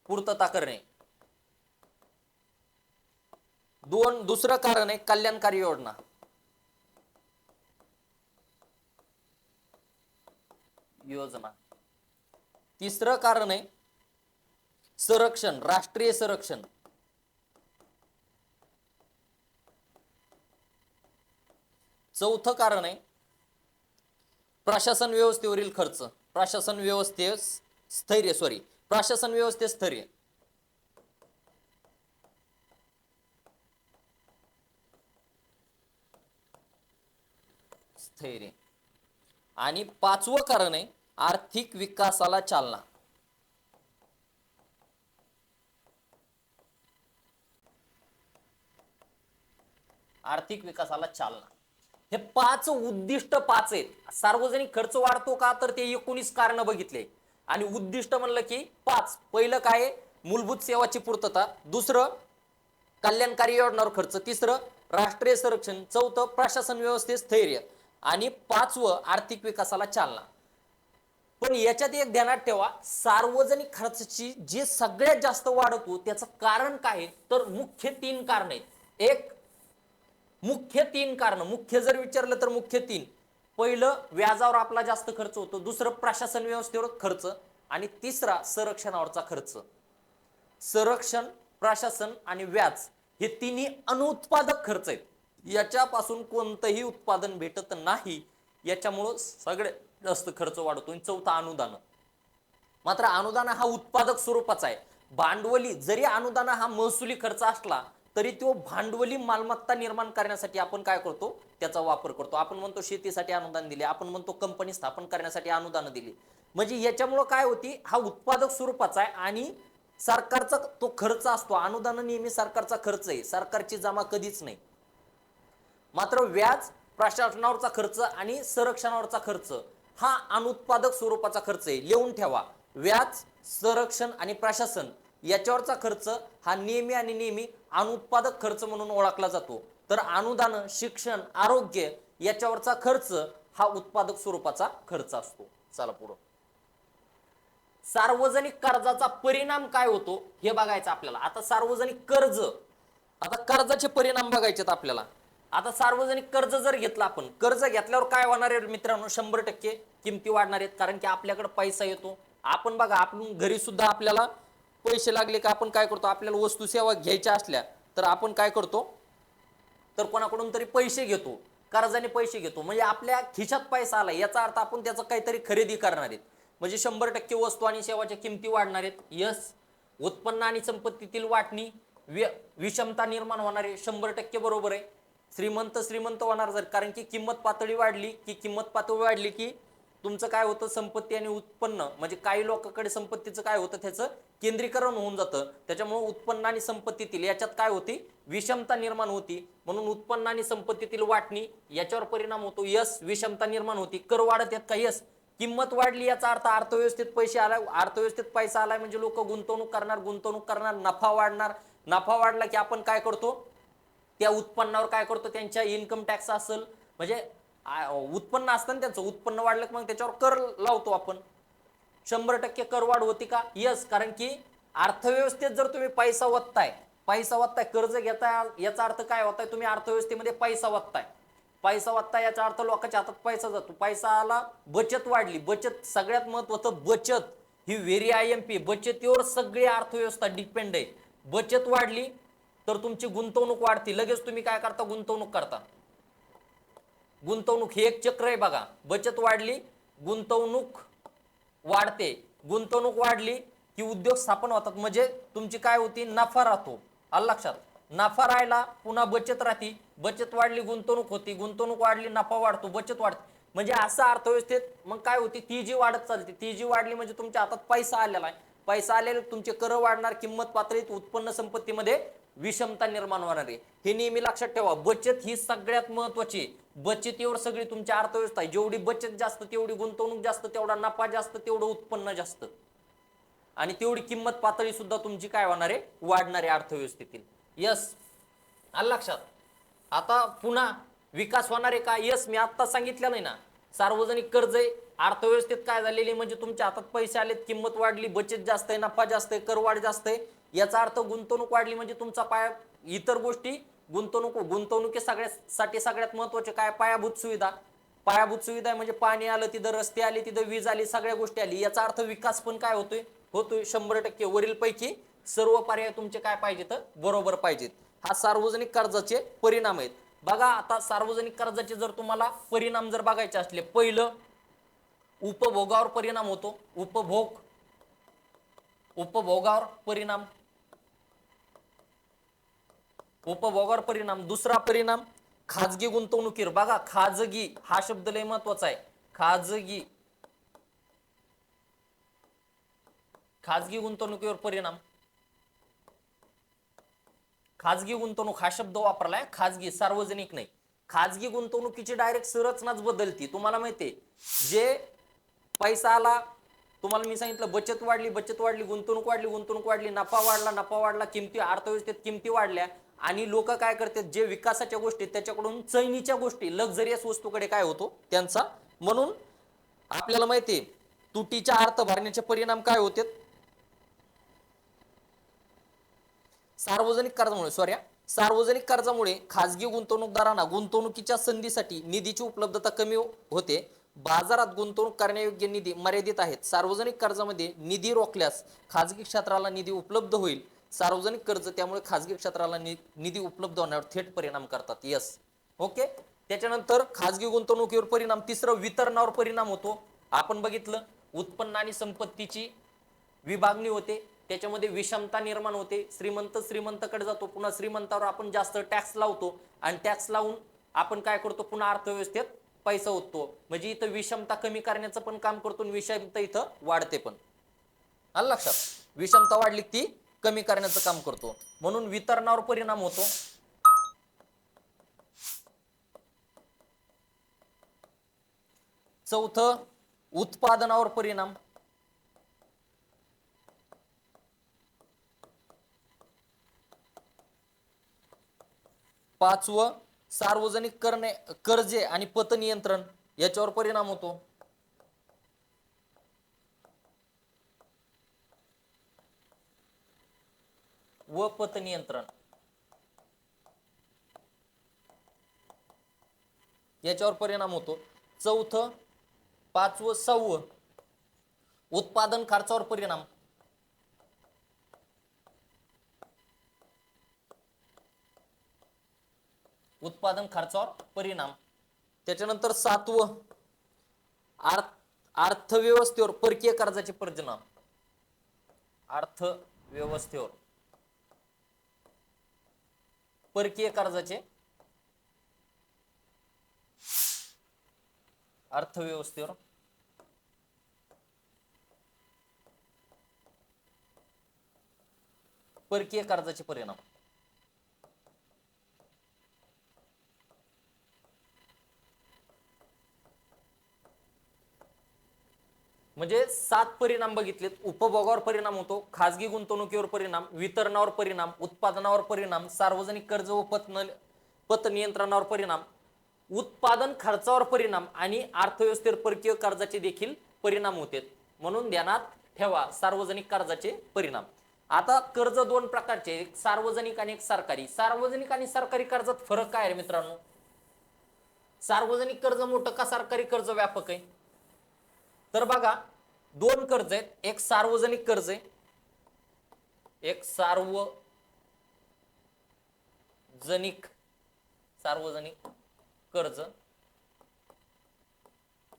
पूर्तता करणे. 2 दुसरं कारण आहे कल्याणकारी योजना. तिसरं कारण आहे संरक्षण, राष्ट्रीय संरक्षण. चौथं कारण आहे प्रशासन व्यवस्थेवरील खर्च, प्रशासन व्यवस्थे स्थैर्य. आणि 5वं कारण आहे आर्थिक विकासाला चालना. हे 5 उद्दिष्ट 5 आहेत. सार्वजनिक खर्च वाढतो का, तर ते 19 कारण बघितले आणि उद्दिष्ट म्हणलं की 5. पहिलं काय, मूलभूत सेवाची पूर्तता. दुसरं कल्याणकारी योजनांवर खर्च. तिसरं राष्ट्रीय संरक्षण. चौथं प्रशासन व्यवस्थेत स्थैर्य. आणि 5वं आर्थिक विकासाला चालना. पण याच्यात एक ध्यानात ठेवा, सार्वजनिक खर्चाची जे सगळ्यात जास्त वाढतो त्याचं कारण काय, तर मुख्य 3 कारण आहेत. मुख्य जर विचारलं तर मुख्य 3. पहिलं व्याजावर आपला जास्त खर्च होतो. दुसरं प्रशासन व्यवस्थेवर खर्च आणि तिसरा संरक्षणावरचा खर्च. संरक्षण, प्रशासन आणि व्याज हे तिन्ही अनुत्पादक खर्च आहेत. याच्यापासून कोणतंही उत्पादन भेटत नाही. याच्यामुळं सगळ्यात जास्त खर्च वाढतो. चौथा अनुदान. मात्र अनुदान हा उत्पादक स्वरूपाचा आहे. भांडवली जरी अनुदान हा महसुली खर्च असला तरी तो भांडवली मालमत्ता निर्माण करण्यासाठी आपण काय करतो, त्याचा वापर करतो. आपण म्हणतो शेतीसाठी अनुदान दिले, आपण म्हणतो कंपनी स्थापन करण्यासाठी अनुदान दिली. म्हणजे याच्यामुळं काय होती, हा उत्पादक स्वरूपाचा आहे आणि सरकारचा तो खर्च असतो. अनुदान नेहमी सरकारचा खर्च आहे, सरकारची जमा कधीच नाही. मात्र व्याज, प्रशासनावरचा खर्च आणि संरक्षणावरचा खर्च हा अनुत्पादक स्वरूपाचा खर्च आहे, लिहून ठेवा. व्याज, संरक्षण आणि प्रशासन याच्यावरचा खर्च हा नेहमी आणि नेहमी अनुत्पादक खर्च म्हणून ओळखला जातो. तर अनुदान, शिक्षण, आरोग्य याच्यावरचा खर्च हा उत्पादक स्वरूपाचा खर्च असतो. चला पुढं. सार्वजनिक कर्जाचा परिणाम काय होतो हे बघायचं आपल्याला. आता सार्वजनिक कर्ज, आता कर्जाचे परिणाम बघायचेत आपल्याला. आता सार्वजनिक कर्ज जर घेतलं आपण, कर्ज घेतल्यावर काय होणार आहे मित्रांनो, 100% किमती वाढणार आहेत. कारण की आपल्याकडे पैसा येतो. आपण बघा, आपण घरी सुद्धा आपल्याला पैसे लागले का आपण काय करतो, आपल्याला वस्तू सेवा घ्यायच्या असल्या तर आपण काय करतो, तर कोणाकडून तरी पैसे घेतो, कर्जाने पैसे घेतो. म्हणजे आपल्या खिशात पैसा आला याचा अर्थ आपण त्याचं काहीतरी खरेदी करणार आहेत. म्हणजे 100% वस्तू आणि सेवाच्या किमती वाढणार आहेत. यस. उत्पन्न आणि संपत्तीतील वाटणी, विषमता निर्माण होणार आहे, 100% बरोबर आहे. श्रीमंत श्रीमंत होणार जर, कारण की किंमत पातळी वाढली की तुमचं काय होतं, संपत्ती आणि उत्पन्न, म्हणजे काही लोकांकडे संपत्तीचं काय होतं, त्याचं केंद्रीकरण होऊन जातं. त्याच्यामुळे उत्पन्न आणि संपत्तीतील याच्यात काय होती, विषमता निर्माण होती. म्हणून उत्पन्न आणि संपत्तीतील वाटणी याच्यावर परिणाम होतो. यस. विषमता निर्माण होती. कर वाढत आहेत का? यस. किंमत वाढली याचा अर्थ अर्थव्यवस्थेत पैसे आलाय, अर्थव्यवस्थेत पैसा आलाय म्हणजे लोक गुंतवणूक करणार, नफा वाढणार. नफा वाढला की आपण काय करतो, त्या उत्पन्नावर काय करतो, त्यांच्या इन्कम टॅक्स असेल, म्हणजे उत्पन्न असतं ना त्यांचं, उत्पन्न वाढलं की मग त्याच्यावर कर लावतो आपण. 100% कर वाढ होती का? यस. कारण की अर्थव्यवस्थेत जर तुम्ही पैसा वत्ताय, कर्ज घेताय, याचा अर्थ काय होताय, तुम्ही अर्थव्यवस्थेमध्ये पैसा वत्ताय याचा अर्थ लोकांच्या हातात पैसा जातो. पैसा आला, बचत वाढली. बचत सगळ्यात महत्वाचं, बचत ही व्हेरी IMP, बचतीवर सगळी अर्थव्यवस्था डिपेंड आहे. बचत वाढली तर तुमची गुंतवणूक वाढते. लगेच तुम्ही काय करता, गुंतवणूक करता. गुंतवणूक हे एक चक्र आहे बघा. बचत वाढली, गुंतवणूक वाढते. गुंतवणूक वाढली की उद्योग स्थापन होतात, म्हणजे तुमची काय होती, नफा राहतो. आलं लक्षात? नफा राहिला पुन्हा बचत राहते. बचत वाढली, गुंतवणूक होती. गुंतवणूक वाढली, नफा वाढतो, बचत वाढते. म्हणजे असं अर्थव्यवस्थेत मग काय होती, ती जी वाढत चालते. ती जी वाढली म्हणजे तुमच्या हातात पैसा आलेला आहे. पैसा आलेले तुमचे कर वाढणार, किंमत पातळीत, उत्पन्न संपत्तीमध्ये विषमता निर्माण होणार आहे. हे नेहमी लक्षात ठेवा. बचत ही सगळ्यात महत्वाची. बचतीवर सगळी तुमची अर्थव्यवस्था आहे. जेवढी बचत जास्त तेवढी गुंतवणूक जास्त, तेवढा नफा जास्त, तेवढं उत्पन्न जास्त, आणि तेवढी किंमत पातळी सुद्धा तुमची काय होणार आहे, वाढणार आहे अर्थव्यवस्थेतील. यस. आलं लक्षात? आता पुन्हा विकास होणार आहे का? यस. मी आता सांगितलं नाही ना, सार्वजनिक कर्ज आहे. अर्थव्यवस्थेत काय झालेली, म्हणजे तुमच्या हातात पैसे आलेत, किंमत वाढली, बचत जास्त आहे, नफा जास्त आहे, करवाढ जास्त आहे. याचा अर्थ गुंतवणूक वाढली म्हणजे तुमचा पाया, इतर गोष्टी, गुंतवणुकी सगळ्यासाठी सगळ्यात महत्वाचे काय, पायाभूत सुविधा. पायाभूत सुविधा म्हणजे पाणी आलं तिथं, रस्ते आले तिथं, वीज आली, सगळ्या गोष्टी आली. याचा अर्थ विकास पण काय होतोय, 100%. वरील पैकी सर्व पर्याय तुमचे काय पाहिजेत, बरोबर पाहिजेत. हा सार्वजनिक कर्जाचे परिणाम आहेत. बघा, आता सार्वजनिक कर्जाचे जर तुम्हाला परिणाम जर बघायचे असले, पहिलं उपभोगावर परिणाम होतो. उपभोगावर परिणाम. दुसरा परिणाम खाजगी गुंतवणुकीवर. बघा, खाजगी हा शब्द लय महत्वाचा आहे. खाजगी गुंतवणुकीवर परिणाम. खाजगी गुंतवणूक हा शब्द वापरलाय, खाजगी, सार्वजनिक नाही. खाजगी गुंतवणुकीची डायरेक्ट संरचनाच बदलती. तुम्हाला माहितीये, जे पैसा आला, तुम्हाला मी सांगितलं, बचत वाढली, गुंतवणूक वाढली, नफा वाढला, किमती, अर्थव्यवस्थेत किमती वाढल्या, आणि लोक काय करतात, जे विकासाच्या गोष्टी त्याच्याकडून चैनीच्या गोष्टी, लक्झरियस वस्तूकडे काय होतो त्यांचा. म्हणून आपल्याला माहितीये, तुटीच्या अर्थ भरण्याचे परिणाम काय होते, सार्वजनिक कर्जामुळे खाजगी गुंतवणूकदारांना गुंतवणुकीच्या संधीसाठी निधीची उपलब्धता कमी होते. बाजारात गुंतवणूक करण्यायोग्य निधी मर्यादित आहेत. सार्वजनिक कर्जामध्ये निधी रोखल्यास खाजगी क्षेत्राला निधी उपलब्ध होईल. सार्वजनिक कर्ज त्यामुळे खाजगी क्षेत्राला निधी उपलब्ध होण्यावर थेट परिणाम करतात. यस. ओके. त्याच्यानंतर खाजगी गुंतवणुकीवर परिणाम. तिसरं वितरणावर परिणाम होतो. आपण बघितलं, उत्पन्न आणि संपत्तीची विभागणी होते, त्याच्यामध्ये विषमता निर्माण होते. श्रीमंताकडे जातो, पुन्हा श्रीमंतावर आपण जास्त टॅक्स लावतो, आणि टॅक्स लावून आपण काय करतो, पुन्हा अर्थव्यवस्थेत पैसा होतो. म्हणजे इथं विषमता कमी करण्याचं पण काम करतो, विषमता इथं वाढते पण. आलं लक्षात? विषमता वाढली ती कमी करण्याचं काम करतो. म्हणून वितरणावर परिणाम होतो. चौथं उत्पादनावर परिणाम, पाचवं सार्वजनिक कर्जे आणि पतनियंत्रण याच्यावर परिणाम होतो. व पतनियंत्रण याच्यावर परिणाम होतो. चौथं, पाचवं, सहावं उत्पादन खर्चावर परिणाम, उत्पादन खर्चावर परिणाम. त्याच्यानंतर सातवं अर्थव्यवस्थेवर परकीय कर्जाचे परिणाम, अर्थव्यवस्थेवर परकीय कर्जाचे, अर्थव्यवस्थेवर परकीय कर्जाचे परिणाम. म्हणजे 7 परिणाम बघितलेत. उपभोगावर परिणाम होतो, खाजगी गुंतवणुकीवर परिणाम, वितरणावर परिणाम, उत्पादनावर परिणाम, सार्वजनिक कर्ज व पत नियंत्रणावर परिणाम, उत्पादन खर्चावर परिणाम आणि अर्थव्यवस्थेवर परकीय कर्जाचे देखील परिणाम होते. म्हणून ध्यानात ठेवा सार्वजनिक कर्जाचे परिणाम. आता कर्ज दोन प्रकारचे, एक सार्वजनिक आणि एक सरकारी. सार्वजनिक आणि सरकारी कर्जात फरक काय आहे मित्रांनो? सार्वजनिक कर्ज मोठं का सरकारी कर्ज व्यापक आहे? तर बघा, दोन कर्ज आहेत. एक सार्वजनिक कर्ज आहे, एक सार्वजनिक कर्ज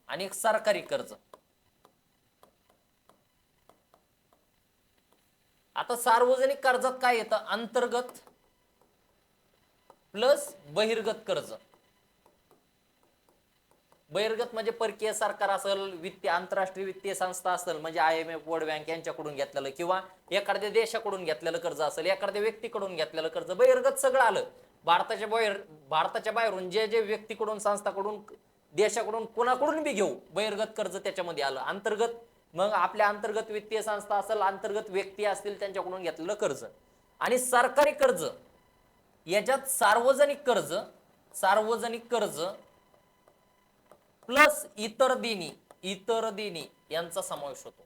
आणि एक सरकारी कर्ज. आता सार्वजनिक कर्जात काय येतं? अंतर्गत प्लस बहिर्गत कर्ज. बहिर्गत म्हणजे परकीय सरकार असेल, वित्तीय आंतरराष्ट्रीय वित्तीय संस्था असेल म्हणजे IMF, वर्ल्ड बँक यांच्याकडून घेतलेलं, किंवा एखाद्या देशाकडून घेतलेलं कर्ज असेल, एखाद्या व्यक्तीकडून घेतलेलं कर्ज. बहिर्गत सगळं आलं. भारताच्या बाहेरून जे व्यक्तीकडून, संस्थाकडून, देशाकडून, कोणाकडून बी घेऊ, बहिर्गत कर्ज त्याच्यामध्ये आलं. अंतर्गत मग आपल्या अंतर्गत वित्तीय संस्था असेल, अंतर्गत व्यक्ती असतील त्यांच्याकडून घेतलेलं कर्ज. आणि सरकारी कर्ज याच्यात सार्वजनिक कर्ज प्लस इतर देणी यांचा समावेश होतो.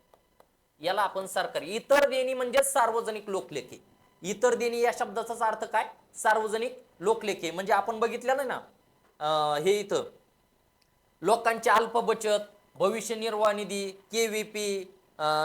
याला आपण सरकारी. इतर देणी म्हणजे सार्वजनिक लोकलेखे. इतर देणी या शब्दाचाच अर्थ काय? सार्वजनिक लोकलेखे. म्हणजे आपण बघितलं ना, हे इथं लोकांची अल्प बचत, भविष्य निर्वाह निधी, KVP,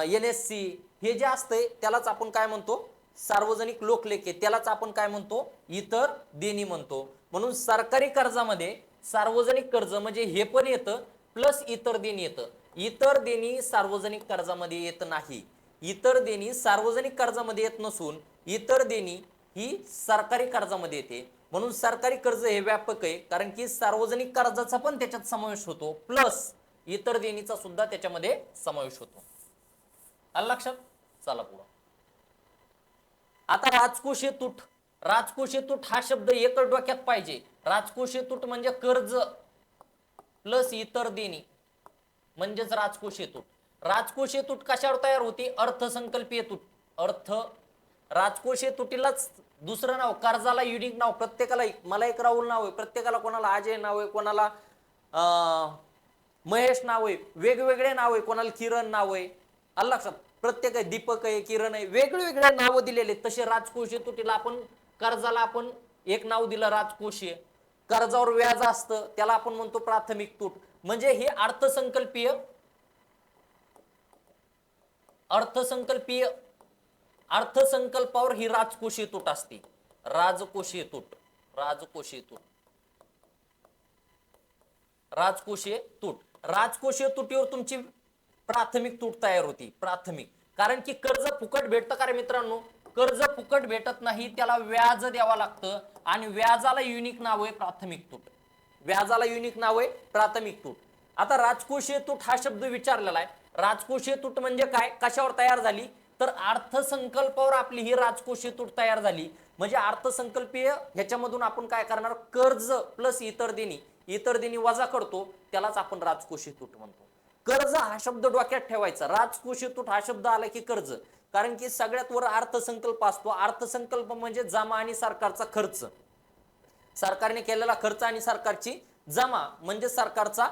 NSC हे जे असतंय त्यालाच आपण काय म्हणतो? सार्वजनिक लोकलेखे. त्यालाच आपण काय म्हणतो? इतर देणी म्हणतो. म्हणून सरकारी कर्जामध्ये सार्वजनिक कर्ज म्हणजे हे पण येतं प्लस इतर देणी येतं. इतर देणी सार्वजनिक कर्जामध्ये येत नाही. इतर देणी सार्वजनिक कर्जामध्ये येत नसून इतर देणी ही सरकारी कर्जामध्ये येते. म्हणून सरकारी कर्ज हे व्यापक आहे, कारण की सार्वजनिक कर्जाचा पण त्याच्यात समावेश होतो प्लस इतर देणीचा सुद्धा त्याच्यामध्ये समावेश होतो. आलं लक्षात? चला पुढे. आता राजकोषीय तूट. राजकोषीय तूट हा शब्द एकच डोक्यात पाहिजे. राजकोषीय तूट म्हणजे कर्ज प्लस इतर देणी म्हणजेच राजकोषीय तूट. राजकोषीय तूट कशावर तयार होती? अर्थसंकल्पीय तूट. राजकोषीय तुटीलाच दुसरं नाव, कर्जाला युनिक नाव. प्रत्येकाला, मला एक राहुल नाव आहे, प्रत्येकाला कोणाला अजय नाव आहे, कोणाला महेश नाव आहे, वेगवेगळे नाव आहे, कोणाला किरण नाव आहे. आलं लक्षात? प्रत्येक आहे, दीपक आहे, किरण आहे, वेगवेगळे नाव दिलेले. तसे राजकोषीय तुटीला आपण, कर्जाला आपण एक नाव दिलं राजकोषीय. कर्जावर व्याज असतं त्याला आपण म्हणतो प्राथमिक तूट. म्हणजे हे अर्थसंकल्पावर ही राजकोषीय तूट असते. राजकोषीय तुटीवर तुमची प्राथमिक तूट तयार होती. प्राथमिक, कारण की कर्ज फुकट भेटतं का रे मित्रांनो? कर्ज फुकट भेटत नाही, त्याला व्याज द्यावं लागतं आणि व्याजाला युनिक नाव आहे प्राथमिक तूट. आता राजकोषीय तूट हा शब्द विचारलेला आहे. राजकोषीय तूट म्हणजे काय? कशावर तयार झाली? तर अर्थसंकल्पावर आपली ही राजकोषीय तूट तयार झाली. म्हणजे अर्थसंकल्पीय ह्याच्यामधून आपण काय करणार? कर्ज प्लस इतर देणी वजा करतो, त्यालाच आपण राजकोषीय तूट म्हणतो. कर्ज हा शब्द डोक्यात ठेवायचा. राजकोषीय तूट हा शब्द आला की कर्ज, कारण की सगळ्यात वर अर्थसंकल्प असतो. अर्थसंकल्प म्हणजे जमा आणि सरकारचा खर्च, सरकारने केलेला खर्च आणि सरकारची जमा म्हणजे सरकारचा,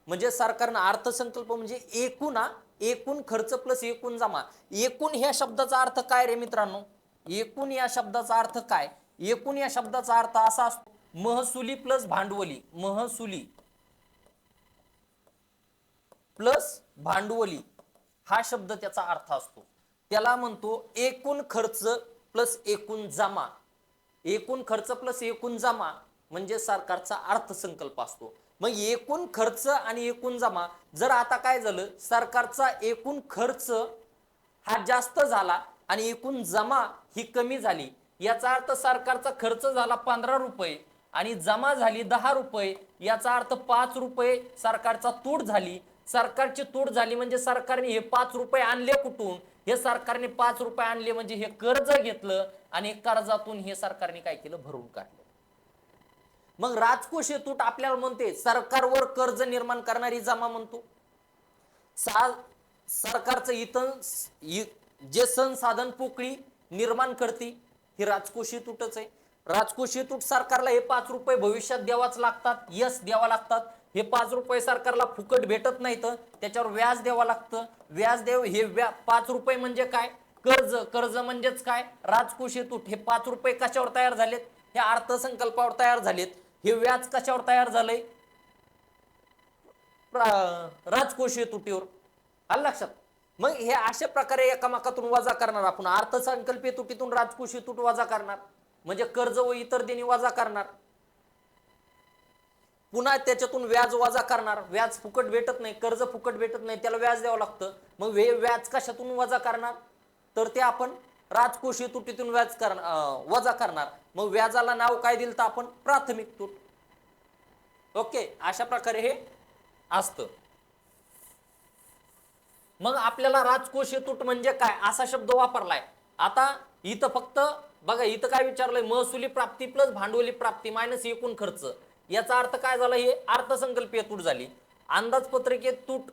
म्हणजे सरकारनं अर्थसंकल्प म्हणजे एकूण खर्च प्लस एकूण जमा. एकूण ह्या शब्दाचा अर्थ काय रे मित्रांनो? एकूण या शब्दाचा अर्थ काय? एकूण या शब्दाचा अर्थ असा असतो महसुली प्लस भांडवली, महसुली प्लस भांडवली हा शब्द त्याचा अर्थ असतो. त्याला म्हणतो एकूण खर्च प्लस एकूण जमा. एकूण खर्च प्लस एकूण जमा म्हणजे सरकारचा अर्थसंकल्प असतो. मग एकूण खर्च आणि एकूण जमा, जर आता काय झालं, सरकारचा एकूण खर्च हा जास्त झाला आणि एकूण जमा ही कमी झाली, याचा अर्थ सरकारचा खर्च झाला 15 रुपये आणि जमा झाली 10 रुपये, याचा अर्थ 5 रुपये सरकारचा तूट झाली. सरकारची तूट झाली म्हणजे सरकारने हे 5 रुपये आणले कुठून? हे सरकारने 5 रुपये आणले म्हणजे हे कर्ज घेतलं आणि कर्जातून हे सरकारने काय केलं? भरून काढलं. मग राजकोषीय तूट आपल्याला म्हणते सरकारवर कर्ज निर्माण करणारी जमा म्हणतो. सरकारचं इथं जे संसाधन पोकळी निर्माण करते ही राजकोषीय तूटच आहे. राजकोषीय तूट सरकारला हे 5 रुपये भविष्यात द्यावाच लागतात, यस द्यावा लागतात. हे 5 रुपये सरकारला फुकट भेटत नाहीत, त्याच्यावर व्याज द्यावं लागतं. व्याज हे 5 रुपये म्हणजे काय? कर्ज. कर्ज म्हणजेच काय? राजकोषीय तूट. हे 5 रुपये कशावर तयार झालेत? हे अर्थसंकल्पावर तयार झालेत. हे व्याज कशावर तयार झालंय? राजकोषीय तुटीवर. आलं लक्षात? मग हे अशा प्रकारे एकामेकातून वजा करणार आपण. अर्थसंकल्पीय तुटीतून राजकोषीय तूट वजा करणार, म्हणजे कर्ज व इतर देणी वजा करणार. पुन्हा त्याच्यातून व्याज वजा करणार. व्याज फुकट भेटत नाही, कर्ज फुकट भेटत नाही, त्याला व्याज द्यावं लागतं. मग व्याज कशातून वजा करणार? तर ते आपण राजकोषीय तुटीतून व्याज वजा करणार. मग व्याजाला नाव काय दिलं तर आपण? प्राथमिक तूट. ओके, अशा प्रकारे हे असतं. मग आपल्याला राजकोषीय तूट म्हणजे काय असा शब्द वापरलाय. आता इथं फक्त बघा, इथं काय विचारलंय? महसुली प्राप्ती प्लस भांडवली प्राप्ती मायनस एकूण खर्च. याचा अर्थ काय झाला? हे अर्थसंकल्पीय तूट झाली. अंदाजपत्रकीय तूट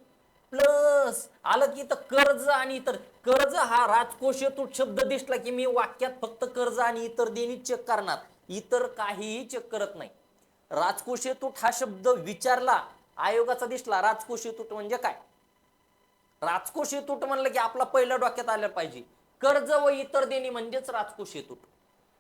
प्लस आलं की इथं कर्ज आणि इतर. कर्ज हा राजकोषीय तूट शब्द दिसला की मी वाक्यात फक्त कर्ज आणि इतर देणी चेक करणार, इतर काहीही चेक करत नाही. राजकोषीय तूट हा शब्द विचारला, आयोगाचा दिसला, राजकोषीय तूट म्हणजे काय? राजकोषीय तूट म्हणलं की आपला पहिल्या डोक्यात आलं पाहिजे कर्ज व इतर देणी म्हणजेच राजकोषीय तूट.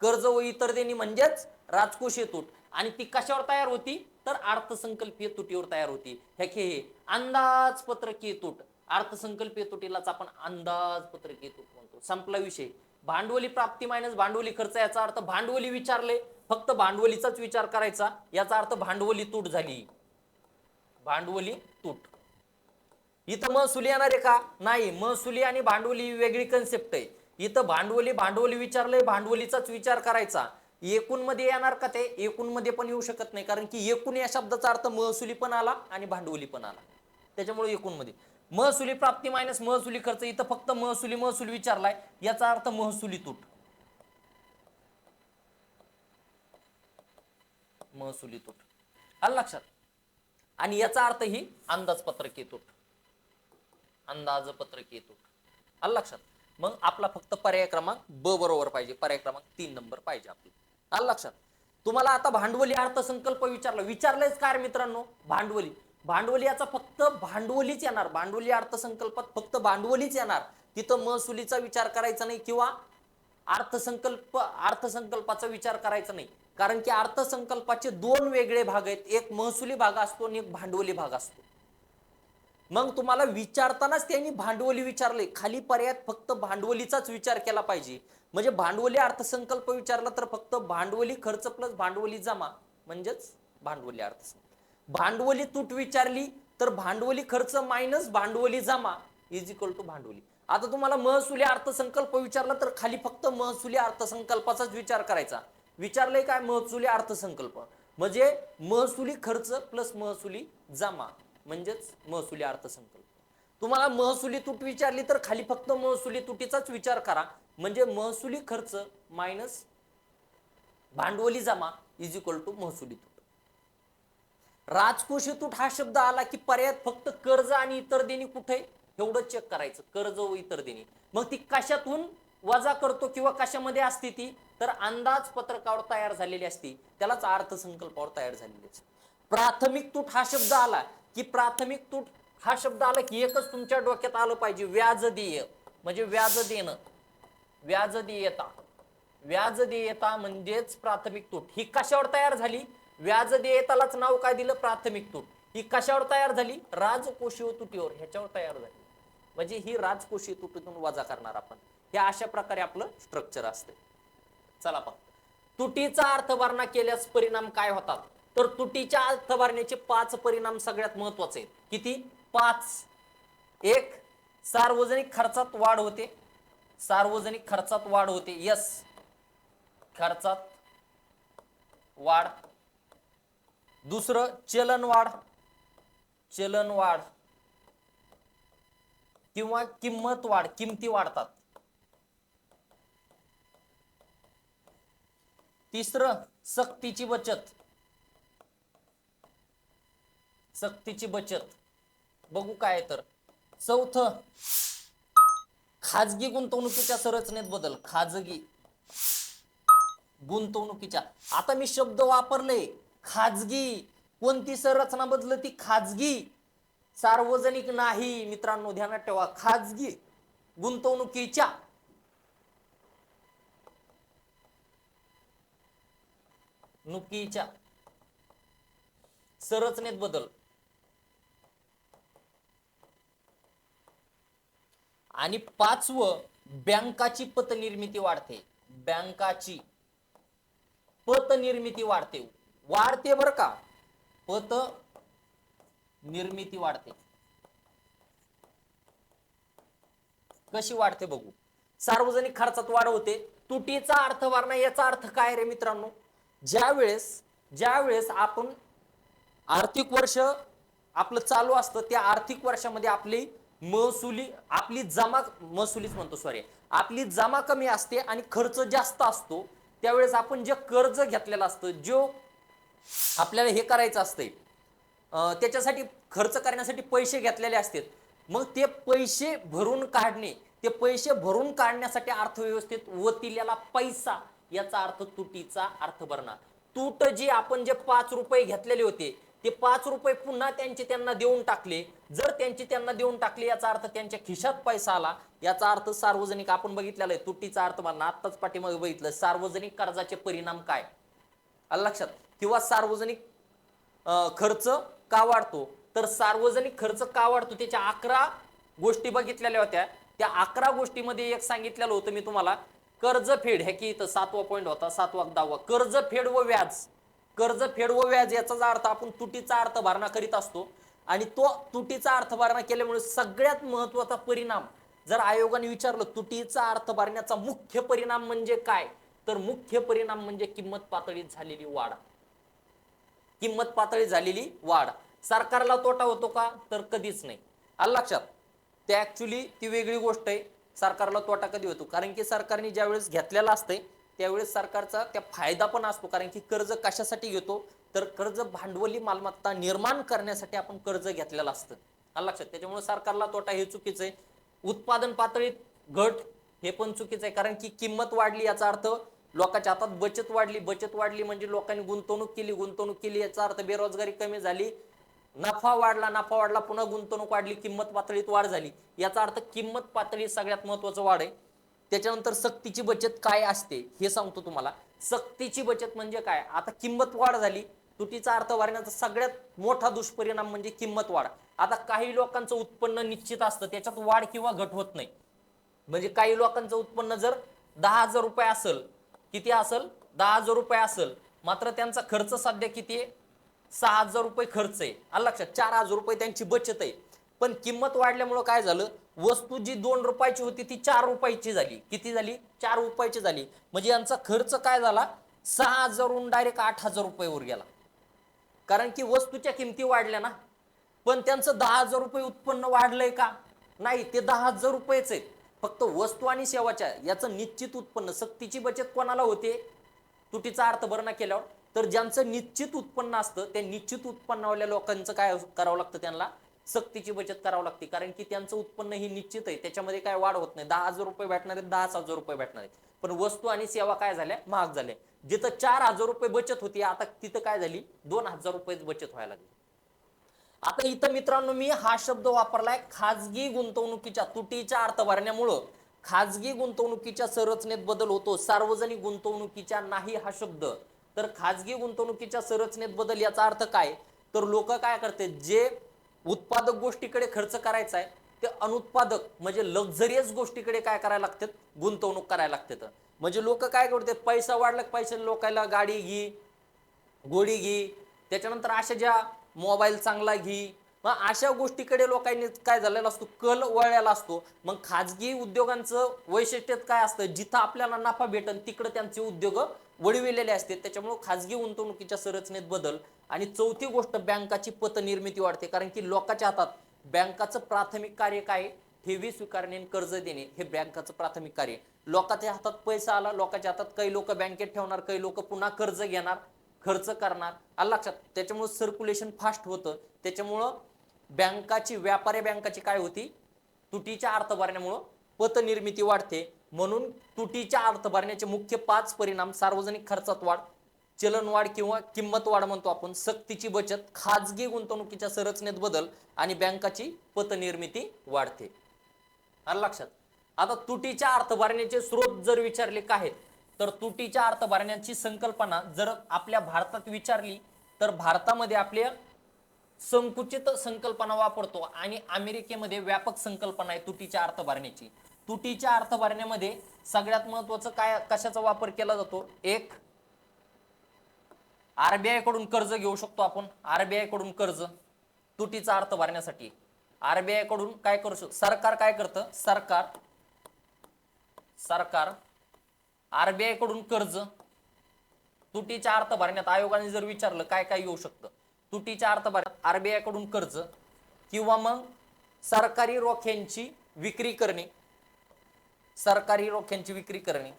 कर्ज व इतर देणी म्हणजेच राजकोषीय तूट. आणि ती कशावर तयार होती? तर अर्थसंकल्पीय तुटीवर तयार होती. हे अंदाजपत्रकीय तूट. अर्थसंकल्पीय तुटीलाच आपण अंदाजपत्रकीय तूट म्हणतो. संपला विषय. भांडवली प्राप्ती मायनस भांडवली खर्च, याचा अर्थ भांडवली विचारले, फक्त भांडवलीचाच विचार करायचा, याचा अर्थ भांडवली तूट झाली. भांडवली तूट. इथं महसुली येणार आहे का? नाही. महसुली आणि भांडवली वेगळी कन्सेप्ट आहे. इथं भांडवली विचारलंय, भांडवलीचाच विचार करायचा. एकूण मध्ये येणार का? ते एकूण मध्ये पण येऊ शकत नाही, कारण की एकूण या शब्दाचा अर्थ महसुली पण आला आणि भांडवली पण आला, त्याच्यामुळे एकूण मध्ये. महसुली प्राप्ती मायनस महसुली खर्च, इथं फक्त महसुली विचारलाय, याचा अर्थ महसुली तूट. महसुली तूट आलं लक्षात? आणि याचा अर्थ ही अंदाजपत्रकीय तूट. अंदाजपत्रकीय तूट आलं लक्षात? मग आपला फक्त पर्याय क्रमांक ब बरोबर पाहिजे, पर्याय क्रमांक 3 नंबर पाहिजे आपला. आलं लक्षात? तुम्हाला आता भांडवली अर्थसंकल्प विचारलंयच काय मित्रांनो? भांडवली याचा फक्त भांडवलीच येणार. भांडवली अर्थसंकल्पात फक्त भांडवलीच येणार. तिथं महसुलीचा विचार करायचा नाही किंवा अर्थसंकल्पाचा विचार करायचा नाही, कारण की अर्थसंकल्पाचे 2 वेगळे भाग आहेत. एक महसुली भाग असतो आणि एक भांडवली भाग असतो. मग तुम्हाला विचारतानाच त्यांनी भांडवली विचारले, खाली पर्यायात फक्त भांडवलीचाच विचार केला पाहिजे. म्हणजे भांडवली अर्थसंकल्प विचारला तर फक्त भांडवली खर्च प्लस भांडवली जमा म्हणजेच भांडवली अर्थसंकल्प. भांडवली तूट विचारली तर भांडवली खर्च मायनस भांडवली जमा इज इक्वल टू भांडवली. आता तुम्हाला महसुली अर्थसंकल्प विचारला तर खाली फक्त महसुली अर्थसंकल्पाचाच विचार करायचा. विचारलंय काय? महसुली अर्थसंकल्प म्हणजे महसुली खर्च प्लस महसुली जमा म्हणजेच महसुली अर्थसंकल्प. तुम्हाला महसुली तूट विचारली तर खाली फक्त महसुली तुटीचाच विचार करा, म्हणजे महसुली खर्च मायनस भांडवली जमा इज इक्वल टू महसुली तूट. राजकोषीय तूट हा शब्द आला की पर्यायात फक्त कर्ज आणि इतर देणी कुठे एवढं चेक करायचं, कर्ज व इतर देणी. मग ती कशातून वजा करतो किंवा कशामध्ये असते ती, तर अंदाजपत्रकावर तयार झालेली असती, त्यालाच अर्थसंकल्पावर तयार झालेली असते. प्राथमिक तूट हा शब्द आला की प्राथमिक तूट हा शब्द आला की एकच तुमच्या डोक्यात आलं पाहिजे, व्याज देय, म्हणजे व्याज देणं, व्याज देयता. व्याज देयता म्हणजेच प्राथमिक तूट. ही कशावर तयार झाली, व्याज देयतालाच नाव काय दिलं, प्राथमिक तूट. ही कशावर तयार झाली, राजकोषीय तुटीवर, ह्याच्यावर तयार झाली. म्हणजे ही राजकोषीय तुटीतून वजा करणार आपण. हे अशा प्रकारे आपलं स्ट्रक्चर असते. चला पहा, तुटीचा अर्थभरणा केल्यास परिणाम काय होतात, तर तुटीच्या अर्थभरण्याचे 5 परिणाम सगळ्यात महत्वाचे आहेत. किती, 5. एक, सार्वजनिक खर्चात वाढ होते, सार्वजनिक खर्चात वाढ होते, यस, खर्चात वाढ. दुसरं, चलन वाढ, चलन वाढ किंवा किंमत वाढ, किमती वाढतात. तिसरं, सक्तीची बचत, सक्तीची बचत. बघू काय तर. चौथं, खाजगी गुंतवणुकीच्या संरचनेत बदल, खाजगी गुंतवणुकीच्या. आता मी शब्द वापरले खाजगी, कोणती संरचना बदलती, खाजगी, सार्वजनिक नाही. मित्रांनो ध्यानात ठेवा, खाजगी गुंतवणुकीच्या नुकीच्या संरचनेत बदल. आणि 5वं, बँकाची पतनिर्मिती वाढते, बँकाची पतनिर्मिती वाढते, वाढते बर का, पत निर्मिती वाढते. कशी वाढते बघू. सार्वजनिक खर्चात वाढ होते, तुटीचा अर्थभरणा. याचा अर्थ काय रे मित्रांनो, ज्यावेळेस आपण आर्थिक वर्ष आपलं चालू असतं, त्या आर्थिक वर्षामध्ये आपली महसुली, आपली जमा, महसुलीच म्हणतो सॉरी, आपली जमा कमी असते आणि खर्च जास्त असतो, त्यावेळेस आपण जे कर्ज घेतलेलं असतं, जो आपल्याला हे करायचं असते, त्याच्यासाठी खर्च करण्यासाठी पैसे घेतलेले असतात, मग ते पैसे भरून काढणे, ते पैसे भरून काढण्यासाठी अर्थव्यवस्थेत वतिलेला पैसा, याचा अर्थ तुटीचा अर्थभरणा. तूट जी आपण जे 5 रुपये घेतलेले होते, ते 5 रुपये पुन्हा त्यांना देऊन टाकले. जर त्यांना देऊन टाकले, याचा अर्थ त्यांच्या खिशात पैसा आला, याचा अर्थ सार्वजनिक. आपण बघितलेलं आहे तुटीचा अर्थभरणा, आत्ताच पाठीमागे बघितलं, सार्वजनिक कर्जाचे परिणाम काय आलं लक्षात, किंवा सार्वजनिक खर्च का वाढतो, तर सार्वजनिक खर्च का वाढतो, त्याच्या 11 गोष्टी बघितलेल्या होत्या. त्या 11 गोष्टीमध्ये एक सांगितलेलं होतं मी तुम्हाला, कर्जफेड. हे की इथं 7वा पॉईंट होता, 7वा 10वा, कर्जफेड व व्याज. कर्जफेड व व्याज याचा अर्थ आपण तुटीचा अर्थभरणा करीत असतो, आणि तो तुटीचा अर्थभरणा केल्यामुळे सगळ्यात महत्वाचा परिणाम, जर आयोगाने विचारलं तुटीचा अर्थभरण्याचा मुख्य परिणाम म्हणजे काय, तर मुख्य परिणाम म्हणजे किंमत पातळीत झालेली वाढ. किंमत पातळीत झालेली वाढ. सरकारला तोटा होतो का, तर कधीच नाही. आलं लक्षात. ते ऍक्च्युली ती वेगळी गोष्ट आहे. सरकारला तोटा कधी होतो, कारण की सरकारने ज्यावेळेस घेतलेला असते त्यावेळेस सरकारचा त्या फायदा पण असतो, कारण की कर्ज कशासाठी घेतो, तर कर्ज भांडवली मालमत्ता निर्माण करण्यासाठी आपण कर्ज घेतलेलं असतं. आलं लक्षात. त्याच्यामुळे सरकारला तोटा हे चुकीचं आहे. उत्पादन पातळीत घट हे पण चुकीचं आहे, कारण की किंमत वाढली याचा अर्थ लोकांच्या हातात बचत वाढली, बचत वाढली म्हणजे लोकांनी गुंतवणूक केली, याचा अर्थ बेरोजगारी कमी झाली, नफा वाढला, पुन्हा गुंतवणूक वाढली, किंमत पातळीत वाढ झाली, याचा अर्थ किंमत पातळी सगळ्यात महत्वाचं वाढ आहे. त्याच्यानंतर सक्तीची बचत काय असते हे सांगतो तुम्हाला. सक्तीची बचत म्हणजे काय, आता किंमत वाढ झाली, तुटीचा अर्थभरण्याचा सगळ्यात मोठा दुष्परिणाम म्हणजे किंमत वाढ. आता काही लोकांचं उत्पन्न निश्चित असतं, त्याच्यात वाढ किंवा घट होत नाही. म्हणजे काही लोकांचं उत्पन्न जर 10,000 रुपये असेल, किती असेल, 10,000 रुपये असेल, मात्र त्यांचा खर्च सध्या किती आहे, 6,000 रुपये खर्च आहे. आलं लक्षात. 4,000 रुपये त्यांची बचत आहे. पण किंमत वाढल्यामुळे काय झालं, वस्तू जी 2 रुपयाची होती ती 4 रुपयाची झाली. किती झाली, 4 रुपयाची झाली. म्हणजे यांचा खर्च काय झाला, 6,000 वरून डायरेक्ट 8,000 रुपयावर गेला, कारण की वस्तूच्या किमती वाढल्या ना. पण त्यांचं 10,000 रुपये उत्पन्न वाढलंय का, नाही, ते 10,000 रुपयेच आहेत. फक्त वस्तू आणि सेवाच्या याचं निश्चित उत्पन्न. सक्तीची बचत कोणाला होते, तुटीचा अर्थभरणा केल्यावर, तर ज्यांचं निश्चित उत्पन्न असतं त्या निश्चित उत्पन्नावाल्या लोकांचं काय करावं लागतं, त्यांना सक्तीची बचत करावं लागते, कारण की त्यांचं उत्पन्न ही निश्चित आहे, त्याच्यामध्ये काय वाढ होत नाही. 10,000 रुपये भेटणार आहेत, 10,000 रुपये भेटणार आहेत, पण वस्तू आणि सेवा काय झाल्या, महाग झाल्या. जिथं 4,000 रुपये बचत होती आता तिथं काय झाली, 2,000 रुपये बचत व्हायला लागली. आता इथं मित्रांनो मी हा शब्द वापरलाय, खाजगी गुंतवणुकीच्या तुटीच्या अर्थभारण्यामुळं खाजगी गुंतवणुकीच्या संरचनेत बदल होतो, सार्वजनिक गुंतवणुकीच्या नाही हा शब्द. तर खाजगी गुंतवणुकीच्या संरचनेत बदल याचा अर्थ काय, तर लोक काय करते, जे उत्पादक गोष्टीकडे खर्च करायचा आहे ते अनुत्पादक म्हणजे लक्झरियस गोष्टीकडे काय करायला लागतात, गुंतवणूक करायला लागतात. म्हणजे लोक काय करतात, पैसा वाढला पैसे लोकांना गाडी घे, गोडी घे, त्याच्यानंतर अशा ज्या मोबाईल चांगला घे, मग अशा गोष्टीकडे लोकांनी काय झालेला असतो, कल वळलेला असतो. मग खाजगी उद्योगांचं वैशिष्ट्य काय असतं, जिथं आपल्याला नफा भेटन तिकडे त्यांचे उद्योग वळविलेले असते, त्याच्यामुळे खाजगी गुंतवणुकीच्या संरचनेत बदल. आणि चौथी गोष्ट, बँकाची पतनिर्मिती वाढते, कारण की लोकांच्या हातात बँकाचं प्राथमिक कार्य काय, ठेवी स्वीकारणे आणि कर्ज देणे हे बँकाचं प्राथमिक कार्य. लोकांच्या हातात पैसा आला, लोकांच्या हातात काही लोक बँकेत ठेवणार, काही लोक पुन्हा कर्ज घेणार, खर्च करणार, आलं लक्षात. त्याच्यामुळे सर्क्युलेशन फास्ट होतं, त्याच्यामुळं बँकाची व्यापारी बँकाची काय होती, तुटीच्या अर्थभारण्यामुळं पतनिर्मिती वाढते. म्हणून तुटीच्या अर्थभारण्याचे मुख्य 5 परिणाम, सार्वजनिक खर्चात वाढ, चलनवाढ किंवा किंमत वाढ म्हणतो आपण, सक्तीची बचत, खाजगी गुंतवणुकीच्या संरचनेत बदल आणि बँकाची पतनिर्मिती वाढते, आलं लक्षात. आता तुटीच्या अर्थभारण्याचे स्रोत जर विचारले काय आहेत, तर तुटीच्या अर्थभारण्याची संकल्पना जर आपल्या भारतात विचारली तर भारतामध्ये आपल्या संकुचित संकल्पना वापरतो आणि अमेरिकेमध्ये व्यापक संकल्पना आहे तुटीच्या अर्थभारण्याची. तुटीच्या अर्थभारण्यामध्ये सगळ्यात महत्वाचं काय, कशाचा वापर केला जातो, एक आरबीआय कडून कर्ज घेऊ शकतो आपण, आरबीआय कडून कर्ज तुटीचा अर्थ भरण्यासाठी. आरबीआय कडून काय करू शकतो, सरकार काय करतं, सरकार आरबीआय कडून कर्ज तुटीच्या अर्थ भरण्यात. आयोगाने जर विचारलं काय काय येऊ शकतं तुटीच्या अर्थ भरण्यात, आरबीआय कडून कर्ज किंवा मग सरकारी रोख्यांची विक्री करणे, सरकारी रोख्यांची विक्री करणे,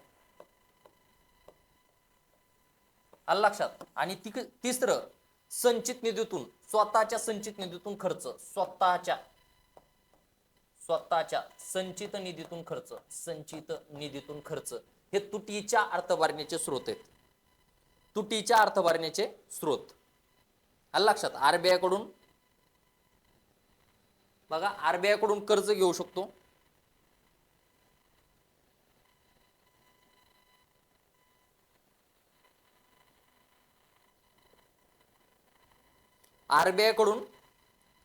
आलं लक्षात. आणि तिसरं, संचित निधीतून, स्वतःच्या संचित निधीतून खर्च, स्वतःच्या संचित निधीतून खर्च, संचित निधीतून खर्च, हे तुटीच्या अर्थभारण्याचे स्रोत आहेत, तुटीच्या अर्थभारण्याचे स्रोत, आलं लक्षात. आरबीआय कडून बघा, आरबीआय कडून कर्ज घेऊ शकतो, आरबीआय कडून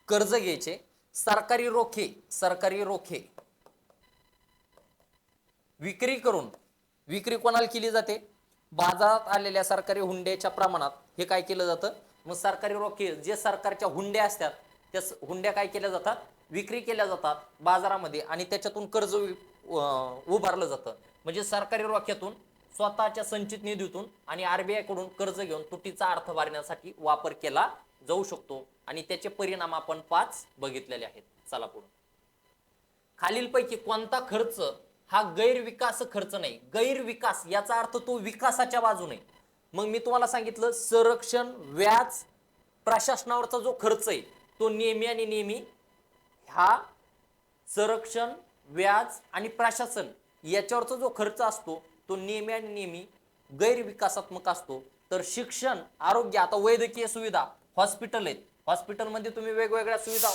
कर्ज घ्यायचे, सरकारी रोखे विक्री करून, विक्री कोणाला केली जाते, बाजारात आलेल्या सरकारी हुंड्याच्या प्रमाणात हे काय केलं जातं, मग सरकारी रोखे जे सरकारच्या हुंड्या असतात त्या हुंड्या काय केल्या जातात, विक्री केल्या जातात बाजारामध्ये आणि त्याच्यातून कर्ज उभारलं जातं. म्हणजे सरकारी रोख्यातून, स्वतःच्या संचित निधीतून आणि आरबीआय कडून कर्ज घेऊन तुटीचा अर्थ भरण्यासाठी वापर केला जाऊ शकतो आणि त्याचे परिणाम आपण 5 बघितलेले आहेत. चला पुढे. खालीलपैकी कोणता खर्च हा गैरविकास खर्च नाही, गैरविकास याचा अर्थ तो विकासाच्या बाजूने. मग मी तुम्हाला सांगितलं संरक्षण, व्याज, प्रशासनावरचा जो खर्च आहे तो नेहमी हा संरक्षण, व्याज आणि प्रशासन याच्यावरचा जो खर्च असतो तो नेहमी गैरविकासात्मक असतो. तर शिक्षण, आरोग्य, आता वैद्यकीय सुविधा, हॉस्पिटल आहेत, हॉस्पिटलमध्ये तुम्ही वेगवेगळ्या सुविधा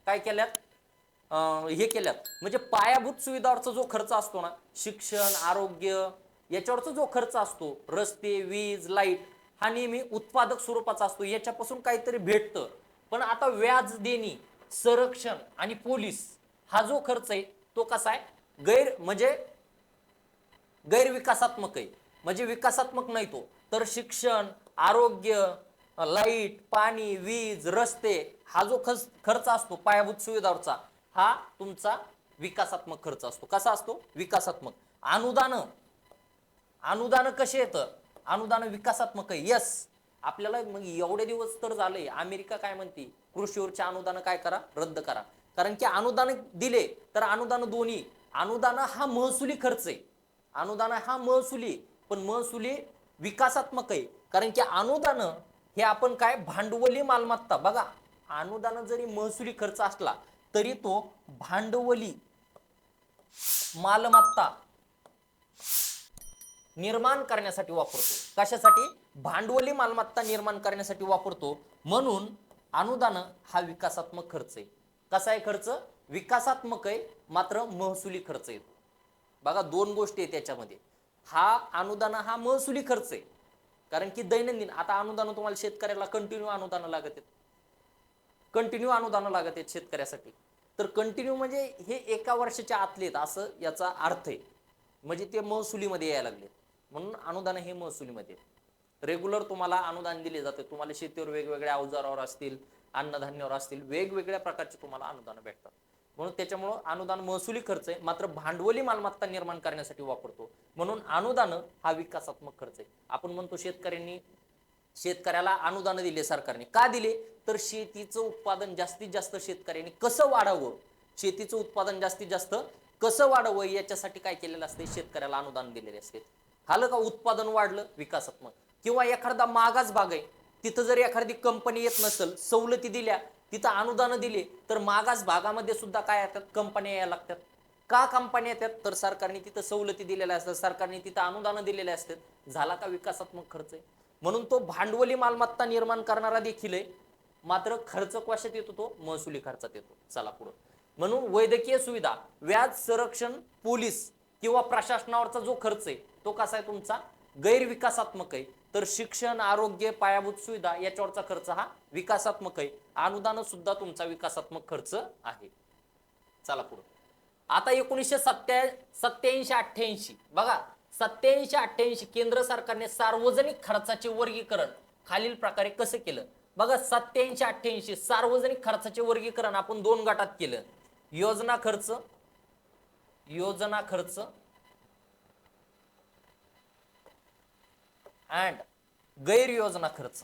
काय केल्यात, हे केल्यात, म्हणजे पायाभूत सुविधावरचा जो खर्च असतो ना, शिक्षण, आरोग्य याच्यावरचा जो खर्च असतो, रस्ते, वीज, लाईट, हा नेहमी उत्पादक स्वरूपाचा असतो, याच्यापासून काहीतरी भेटतं. पण आता व्याज देणे, संरक्षण आणि पोलीस हा जो खर्च आहे तो कसा आहे, म्हणजे गैरविकासात्मक आहे, म्हणजे विकासात्मक नाही तो. तर शिक्षण, आरोग्य, लाईट, पाणी, वीज, रस्ते हा जो खर्च असतो पायाभूत सुविधांचा हा तुमचा विकासात्मक खर्च असतो. कसा असतो, विकासात्मक. अनुदान कसे येतं, अनुदान विकासात्मक आहे. यस, आपल्याला मग एवढे दिवस तर झाले, अमेरिका काय म्हणते, कृषीवरचे अनुदान काय करा, रद्द करा. कारण की अनुदान दिले तर अनुदान दोन्ही, अनुदान हा महसुली खर्च आहे, अनुदान हा महसुली, पण महसुली विकासात्मक आहे. कारण की अनुदान हे आपण काय भांडवली मालमत्ता, बघा अनुदान जरी महसुली खर्च असला तरी तो भांडवली मालमत्ता निर्माण करण्यासाठी वापरतो. कशासाठी? भांडवली मालमत्ता निर्माण करण्यासाठी वापरतो. म्हणून अनुदान हा विकासात्मक खर्च आहे. कसा आहे खर्च? विकासात्मक आहे, मात्र महसुली खर्च येतो. बघा दोन गोष्टी आहेत त्याच्यामध्ये. हा अनुदान हा महसुली खर्च आहे, कारण की दैनंदिन आता अनुदान तुम्हाला शेतकऱ्याला कंटिन्यू अनुदान लागत आहेत, कंटिन्यू अनुदान लागत आहेत शेतकऱ्यासाठी. तर कंटिन्यू म्हणजे हे एका वर्षाच्या आतले आहेत असं याचा अर्थ आहे. म्हणजे ते महसुलीमध्ये यायला लागले, म्हणून अनुदान हे महसुलीमध्ये. रेग्युलर तुम्हाला अनुदान दिले जाते. तुम्हाला शेतीवर वेगवेगळ्या अवजारावर असतील, अन्नधान्यावर असतील, वेगवेगळ्या प्रकारचे तुम्हाला अनुदान भेटतात. म्हणून त्याच्यामुळं अनुदान महसुली खर्च आहे, मात्र भांडवली मालमत्ता निर्माण करण्यासाठी वापरतो. म्हणून अनुदान हा विकासात्मक खर्च आहे. आपण म्हणतो शेतकऱ्याला अनुदान दिले सरकारने. का दिले? तर शेतीचं उत्पादन जास्तीत जास्त शेतकऱ्यांनी कसं वाढावं, शेतीचं उत्पादन जास्तीत जास्त कसं वाढावं याच्यासाठी काय केलेलं असते, शेतकऱ्याला अनुदान दिलेले असते. झालं का? उत्पादन वाढलं, विकासात्मक. किंवा एखादा मागास भाग आहे, तिथं जर एखादी कंपनी येत नसेल, सवलती दिल्या, तिथं अनुदान दिले, तर मागास भागामध्ये सुद्धा काय येतात, कंपन्या यायला लागतात. का कंपन्या येतात? तर सरकारने तिथं सवलती दिलेल्या असतात, सरकारने तिथं अनुदान दिलेले असतात. झाला का? विकासात्मक खर्च आहे. म्हणून तो भांडवली मालमत्ता निर्माण करणारा देखील आहे, मात्र खर्च कशात येतो? तो महसुली खर्चात येतो. चला पुढे. म्हणून वैद्यकीय सुविधा, व्याज, संरक्षण, पोलीस किंवा प्रशासनावरचा जो खर्च आहे तो कसा आहे तुमचा? गैरविकासात्मक आहे. तर शिक्षण, आरोग्य, पायाभूत सुविधा याच्यावरचा खर्च हा विकासात्मक आहे. अनुदान सुद्धा तुमचा विकासात्मक खर्च आहे. चला पुढे. आता 1987-88 बघा, 87-88 केंद्र सरकारने सार्वजनिक खर्चाचे वर्गीकरण खालील प्रकारे कसं केलं? बघा 87-88 सार्वजनिक खर्चाचे वर्गीकरण आपण दोन गटात केलं. योजना खर्च अँड गैरयोजना खर्च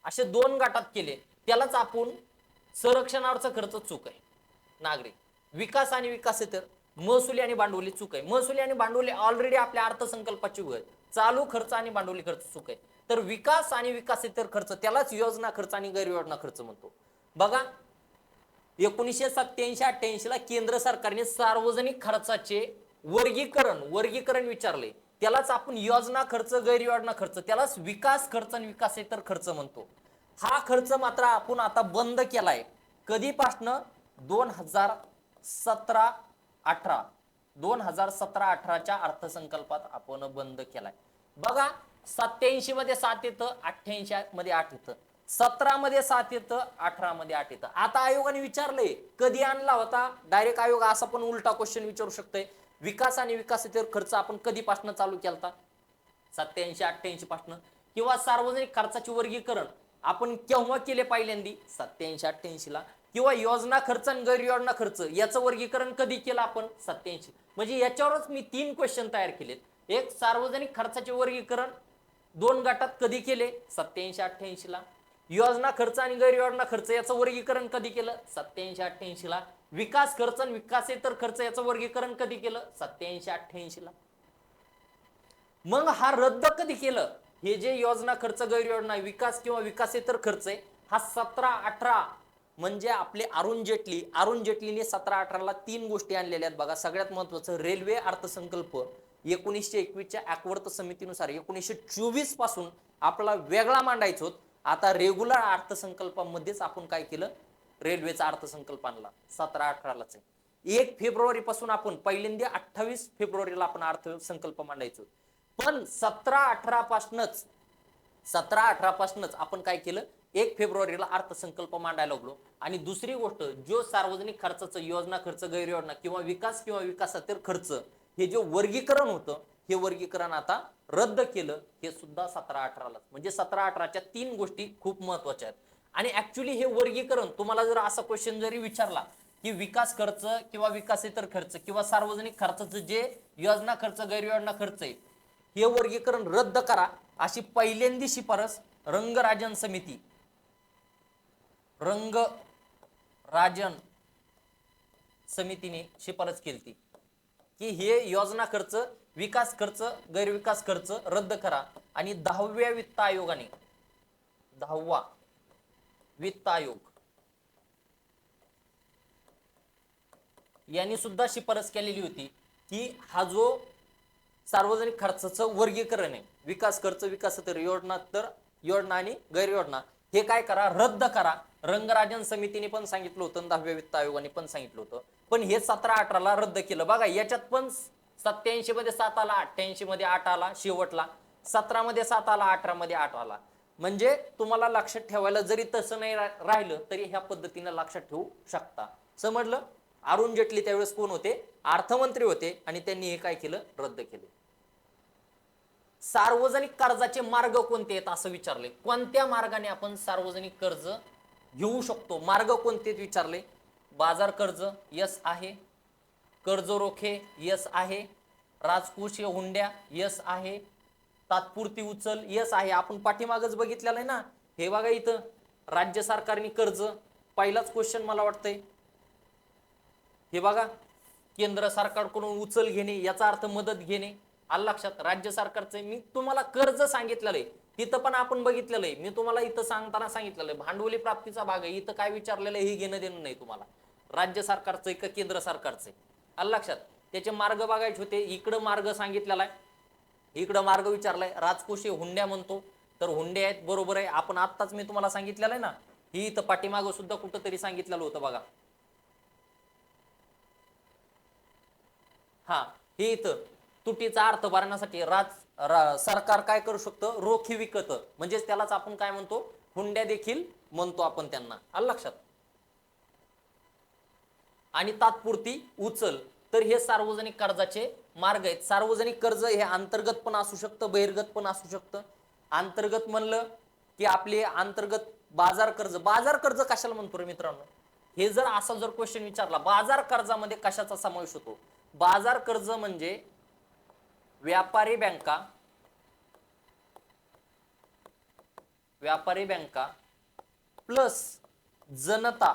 असे दोन गटात केले. त्यालाच आपण संरक्षणावरचा खर्च चूक आहे नागरिक, विकास आणि विकासेतर महसुली आणि भांडवली चूक आहे. महसुली आणि भांडवली ऑलरेडी आपल्या अर्थसंकल्पाची उघड, चालू खर्च आणि भांडवली खर्च चूक आहे. तर विकास आणि विकासेतर खर्च त्यालाच योजना खर्च आणि गैरयोजना खर्च म्हणतो. बघा 1987-88 ला केंद्र सरकारने सार्वजनिक खर्चाचे वर्गीकरण विचारले. त्यालाच आपण योजना खर्च, गैरयोजना खर्च, त्यालाच विकास खर्च आणि विकासेतर खर्च म्हणतो. हा खर्च मात्र आपण आता बंद केलाय. कधीपासनं? 2017-18च्या अर्थसंकल्पात आपण बंद केलाय. बघा 87 मध्ये 7 येतं, 88 मध्ये 8 येतं, 17 मध्ये 7 येतं, 18 मध्ये 8 येतं. आता आयोगाने विचारलंय कधी आणला होता. डायरेक्ट आयोग असा पण उलटा क्वेश्चन विचारू शकतोय, विकास आणि विकासेतर खर्च आपण कधीपासून चालू केलता? 87-88 पासून. किंवा सार्वजनिक खर्चाचे वर्गीकरण आपण केव्हा केले? पहिल्यांदी 87-88 ला. किंवा योजना खर्च आणि गैरयोजना खर्च याचं वर्गीकरण कधी केलं आपण? 87. म्हणजे याच्यावरच मी 3 क्वेश्चन तयार केलेत. एक, सार्वजनिक खर्चाचे वर्गीकरण दोन गटात कधी केले? 87-88 ला. योजना खर्च आणि गैरयोजना खर्च याचं वर्गीकरण कधी केलं? 87-88 ला. विकास खर्च आणि विकासेतर खर्च याचं वर्गीकरण कधी केलं? 87-88 ला. मग हा रद्द कधी केलं? हे जे योजना खर्च, गैरयोजना, विकास किंवा विकासेतर खर्च आहे हा 17-18 म्हणजे आपले अरुण जेटलीने 17-18 ला 3 गोष्टी आणलेल्या आहेत. बघा सगळ्यात महत्वाचं, रेल्वे अर्थसंकल्प 1921च्या ॲक्वर्त समितीनुसार 1924 पासून आपला वेगळा मांडायचा होता. आता रेग्युलर अर्थसंकल्पामध्येच आपण काय केलं? रेल्वेचा अर्थसंकल्प आणला 17-18 लाच. 1 फेब्रुवारी पासून आपण पहिल्यांदा 28 फेब्रुवारीला आपण अर्थसंकल्प मांडायचो. पण 17-18 पासूनच आपण काय केलं? 1 फेब्रुवारीला अर्थसंकल्प मांडायला लागलो. आणि दुसरी गोष्ट, जो सार्वजनिक खर्चाचं योजना खर्च, गैरयोजना किंवा विकासेतर खर्च हे जे वर्गीकरण होतं, हे वर्गीकरण आता रद्द केलं. हे सुद्धा 17-18 ला. म्हणजे 17-18च्या 3 गोष्टी खूप महत्वाच्या आहेत. आणि ऍक्च्युली हे वर्गीकरण तुम्हाला जर असा क्वेश्चन जरी विचारला की विकास खर्च किंवा विकासेतर खर्च किंवा सार्वजनिक खर्चाचं जे योजना खर्च, गैरयोजना खर्च आहे हे वर्गीकरण रद्द करा, अशी पहिल्यांदी शिफारस रंगराजन समितीने शिफारस केली. की हे योजना खर्च, विकास खर्च, गैरविकास खर्च रद्द करा. आणि 10व्या वित्त आयोगाने, 10वा वित्त आयोग यांनी सुद्धा शिफारस केलेली होती की हा जो सार्वजनिक खर्चाचं वर्गीकरण आहे, विकास खर्च, विकासोत्तर योजना, तर योजना आणि गैरयोजना, हे काय करा, रद्द करा. रंगराजन समितीने पण सांगितलं होतं, 10व्या वित्त आयोगाने पण सांगितलं होतं. पण हे 17-18 रद्द केलं. बघा याच्यात पण 87 मध्ये 7 आला, 88 मध्ये 8 आला, शेवटला 17 मध्ये 7 आला, 18 मध्ये 8 आला. म्हणजे तुम्हाला लक्षात ठेवायला जरी तसं नाही राहिलं तरी ह्या पद्धतीने लक्षात ठेवू शकता. समजलं? अरुण जेटली त्यावेळेस कोण होते? अर्थमंत्री होते. आणि त्यांनी हे काय केलं? रद्द केले. सार्वजनिक कर्जाचे मार्ग कोणते आहेत असं विचारले. कोणत्या मार्गाने आपण सार्वजनिक कर्ज घेऊ शकतो? मार्ग कोणते विचारले. बाजार कर्ज यस आहे, कर्ज रोखे यस आहे, राजकोषीय हुंड्या यस आहे, तात्पुरती उचल यस आहे. आपण पाठीमागच बघितलेलं आहे ना, हे बघा इथं राज्य सरकारने कर्ज, पहिलाच क्वेश्चन मला वाटतंय. हे बघा, केंद्र सरकारकडून उचल घेणे याचा अर्थ मदत घेणे. आलं लक्षात? राज्य सरकारचे मी तुम्हाला कर्ज सांगितलेलं आहे, तिथं पण आपण बघितलेलं आहे. मी तुम्हाला इथं सांगताना सांगितलेलं आहे भांडवली प्राप्तीचा भाग आहे. इथं काय विचारलेलं आहे हे घेणं देणं नाही तुम्हाला, राज्य सरकारचं का केंद्र सरकारचं. आलं लक्षात? त्याचे मार्ग बघायचे होते. इकडं मार्ग सांगितलेला आहे, इकडं मार्ग विचारलाय. राजकोषीय हुंड्या म्हणतो तर हुंड्या आहेत, बरोबर आहे. आपण आत्ताच मी तुम्हाला सांगितलेलं आहे ना, ही इथं पाठीमागं सुद्धा कुठंतरी सांगितलेलं होतं बघा. हा, हे इथं तुटीचा अर्थ भरण्यासाठी सरकार काय करू शकतं? रोखी विकत, म्हणजे त्यालाच आपण काय म्हणतो? हुंड्या देखील म्हणतो आपण त्यांना. आलं लक्षात? आणि तात्पुरती उचल, तर हे सार्वजनिक कर्जाचे मार्ग आहेत. सार्वजनिक कर्ज हे अंतर्गत पण असू शकतं, बहिर्गत पण असू शकतं. अंतर्गत म्हणलं की आपले अंतर्गत बाजार कर्ज. बाजार कर्ज कशाला म्हणतो रे मित्रांनो? हे जर असा जर क्वेश्चन विचारला, बाजार कर्जामध्ये कशाचा समावेश होतो? बाजार कर्ज म्हणजे व्यापारी बँका प्लस जनता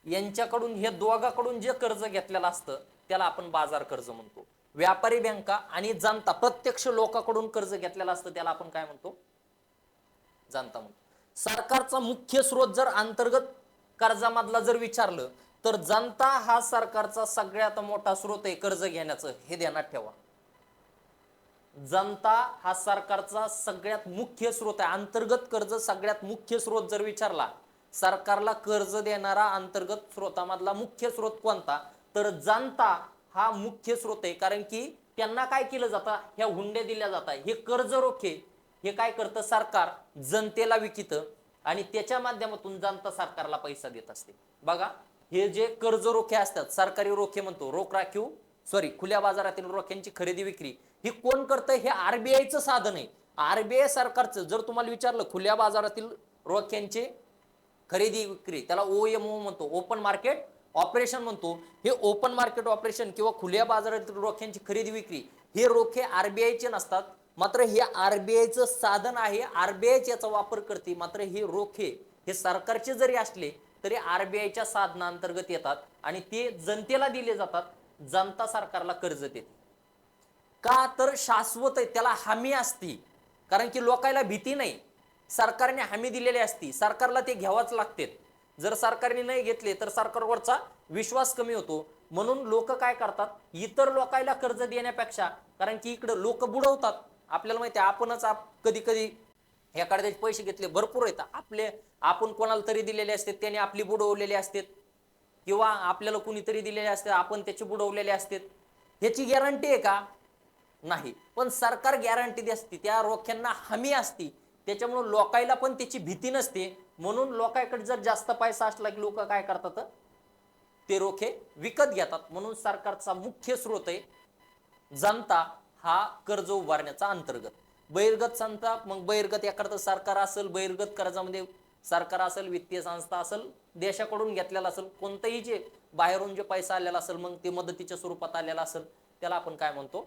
यांच्याकडून, हे दोघांकडून जे कर्ज घेतलेलं असतं त्याला आपण बाजार कर्ज म्हणतो. व्यापारी बँका आणि जनता, प्रत्यक्ष लोकांकडून कर्ज घेतलेलं असतं त्याला आपण काय म्हणतो? जनता म्हणतो. सरकारचा मुख्य स्रोत जर अंतर्गत कर्जामधला जर विचारलं तर जनता हा सरकारचा सगळ्यात मोठा स्रोत आहे कर्ज घेण्याचं, हे ध्यानात ठेवा. जनता हा सरकारचा सगळ्यात मुख्य स्रोत आहे. अंतर्गत कर्ज सगळ्यात मुख्य स्रोत जर विचारला, सरकारला कर्ज देणारा अंतर्गत स्रोतामधला मुख्य स्रोत कोणता, तर जनता हा मुख्य स्रोत आहे. कारण की त्यांना काय केलं जातं? ह्या हुंड्या दिल्या जातात. हे कर्ज रोखे हे काय करतं? सरकार जनतेला विकितं आणि त्याच्या माध्यमातून जनता सरकारला पैसा देत असते. बघा, हे जे कर्ज रोखे असतात, सरकारी रोखे म्हणतो, रोख राखीव खुल्या बाजारातील रोख्यांची खरेदी विक्री, ही कोण करतं? हे आरबीआयचं साधन आहे. आरबीआय सरकारचं जर तुम्हाला विचारलं खुल्या बाजारातील रोख्यांचे खरेदी विक्री, त्याला ओएमओ म्हणतो, ओपन मार्केट ऑपरेशन म्हणतो. हे ओपन मार्केट ऑपरेशन किंवा खुल्या बाजारातील रोख्यांची खरेदी विक्री, हे रोखे आरबीआयचे नसतात, मात्र हे आरबीआयचं साधन आहे. आरबीआय याचा वापर करते. मात्र हे रोखे हे सरकारचे जरी असले तरी आरबीआयच्या साधनांतर्गत येतात आणि ते जनतेला दिले जातात. जनता सरकारला कर्ज देते. का? तर शाश्वत आहे, त्याला हमी असती. कारण की लोकांना भीती नाही, सरकारने हमी दिलेली असती, सरकारला ते घ्यावाच लागते. जर सरकारने नाही घेतले तर सरकारवरचा विश्वास कमी होतो. म्हणून लोक काय करतात? इतर लोकांना कर्ज देण्यापेक्षा, कारण की इकडे लोक बुडवतात. आपल्याला माहिती आहे, आपणच कधी कधी एखाद्याचे पैसे घेतले भरपूर आहेत, आपण कोणाला तरी दिलेले असते, त्याने आपली बुडवलेली असतात, किंवा आपल्याला कुणीतरी दिलेले असते, आपण त्याची बुडवलेले असतात. ह्याची गॅरंटी आहे का? नाही. पण सरकार गॅरंटी असते, त्या रोख्यांना हमी असती. त्याच्यामुळे लोकांना पण त्याची भीती नसते. म्हणून लोकांकडे जर जास्त पैसा असला की लोक काय करतात? ते रोखे विकत घेतात. म्हणून सरकारचा मुख्य स्रोत आहे जनता हा कर्ज उभारण्याचा अंतर्गत. बहिर्गत संस्था, मग बहिर्गत एखादं सरकार असेल, बहिर्गत कर्जामध्ये सरकार असेल, वित्तीय संस्था असेल, देशाकडून घेतलेला असेल, कोणतंही जे बाहेरून जे पैसा आलेला असेल, मग ते मदतीच्या स्वरूपात आलेला असेल, त्याला आपण काय म्हणतो?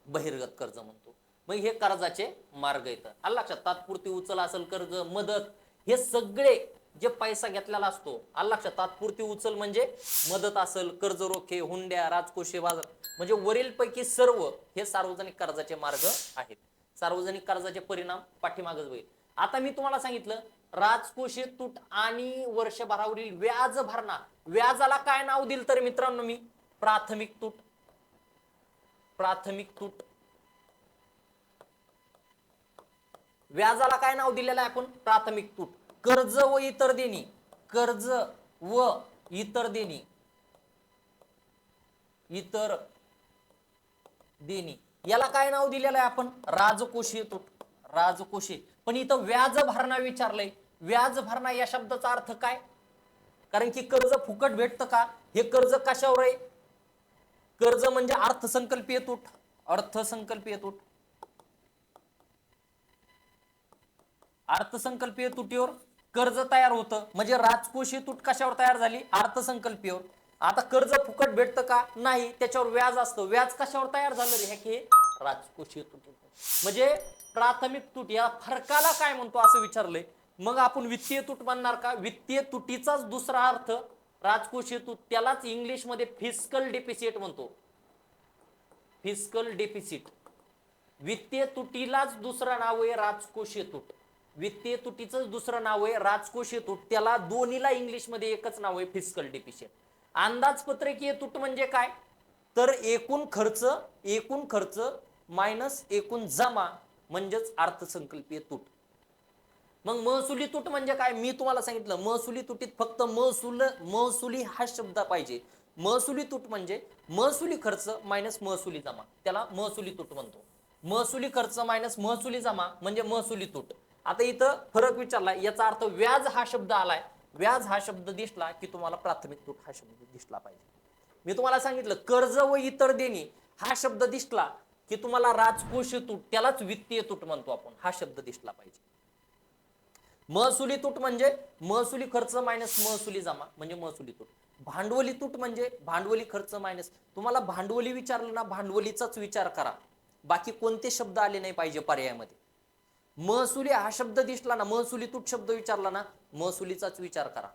बहिर्गत कर्ज म्हणतो. मग हे कर्जाचे मार्ग येतात. आलं लक्षात? तात्पुरती उचल असेल, कर्ज, मदत, हे सगळे जे पैसा घेतलेला असतो, आलं लक्षात, तात्पुरती उचल म्हणजे मदत असेल, कर्ज रोखे, हुंड्या, राजकोषीय बाजार, म्हणजे वरील पैकी सर्व हे सार्वजनिक कर्जाचे मार्ग आहेत. सार्वजनिक कर्जाचे परिणाम पाठीमागच होईल. आता मी तुम्हाला सांगितलं राजकोषीय तूट आणि वर्षभरावरील व्याज भरणा. व्याजाला काय नाव दिलं तर मित्रांनो मी? प्राथमिक तूट. प्राथमिक तूट. व्याजाला काय नाव दिलेलं आहे आपण? प्राथमिक तूट. कर्ज व इतर देणी. कर्ज व इतर देणी. इतर देणी याला काय नाव दिलेलं आहे आपण? राजकोषीय तूट. राजकोषीय. पण इथं व्याज भरणा विचारलंय. व्याज भरणा या शब्दाचा अर्थ काय? कारण की कर्ज फुकट भेटतं का? हे कर्ज कशावर आहे? कर्ज म्हणजे अर्थसंकल्पीय तूट. अर्थसंकल्पीय तूट. अर्थसंकल्पीय तुटीवर कर्ज तयार होतं. म्हणजे राजकोषीय तूट कशावर तयार झाली? अर्थसंकल्पीयवर. आता कर्ज फुकट भेटतं का? नाही, त्याच्यावर व्याज असतं. व्याज कशावर तयार झालं रे? हे राजकोषीय तूट. म्हणजे प्राथमिक तूट या फरकाला काय म्हणतो असं विचारलंय. मग आपण वित्तीय तूट म्हणणार का? वित्तीय तुटीचाच दुसरा अर्थ राजकोषीय तूट. त्यालाच इंग्लिश मध्ये फिस्कल डेफिसिट म्हणतो. Fiscal deficit. वित्तीय तुटीलाच दुसरं नाव आहे राजकोषीय तूट. वित्तीय तुटीचं दुसरं नाव आहे राजकोषीय तूट. त्याला दोन्हीला इंग्लिश मध्ये एकच नाव आहे, फिस्कल डेफिसिट. अंदाजपत्रकीय तूट म्हणजे काय? तर एकूण खर्च मायनस एकूण जमा म्हणजेच अर्थसंकल्पीय तूट. मग महसुली तूट म्हणजे काय? मी तुम्हाला सांगितलं महसुली तुटीत फक्त महसुली हा शब्द पाहिजे. महसुली तूट म्हणजे महसुली खर्च मायनस महसुली जमा, त्याला महसुली तूट म्हणतो. महसुली खर्च मायनस महसुली जमा म्हणजे महसुली तूट. आता इथं फरक विचारला, याचा अर्थ व्याज हा शब्द आलाय. व्याज हा शब्द दिसला की तुम्हाला प्राथमिक तूट हा शब्द दिसला पाहिजे. मी तुम्हाला सांगितलं कर्ज व इतर देणी हा शब्द दिसला की तुम्हाला राजकोषीय तूट, त्यालाच वित्तीय तूट म्हणतो आपण, हा शब्द दिसला पाहिजे. महसुली तूट म्हणजे महसुली खर्च मायनस महसुली जमा म्हणजे महसुली तूट. भांडवली तूट म्हणजे भांडवली खर्च मायनस. तुम्हाला भांडवली विचारलं ना, भांडवलीचाच विचार करा, बाकी कोणते शब्द आले नाही पाहिजे पर्यायामध्ये. महसुली हा शब्द दिसला ना, महसुली तूट शब्द विचारला ना, महसुलीचाच विचार करा.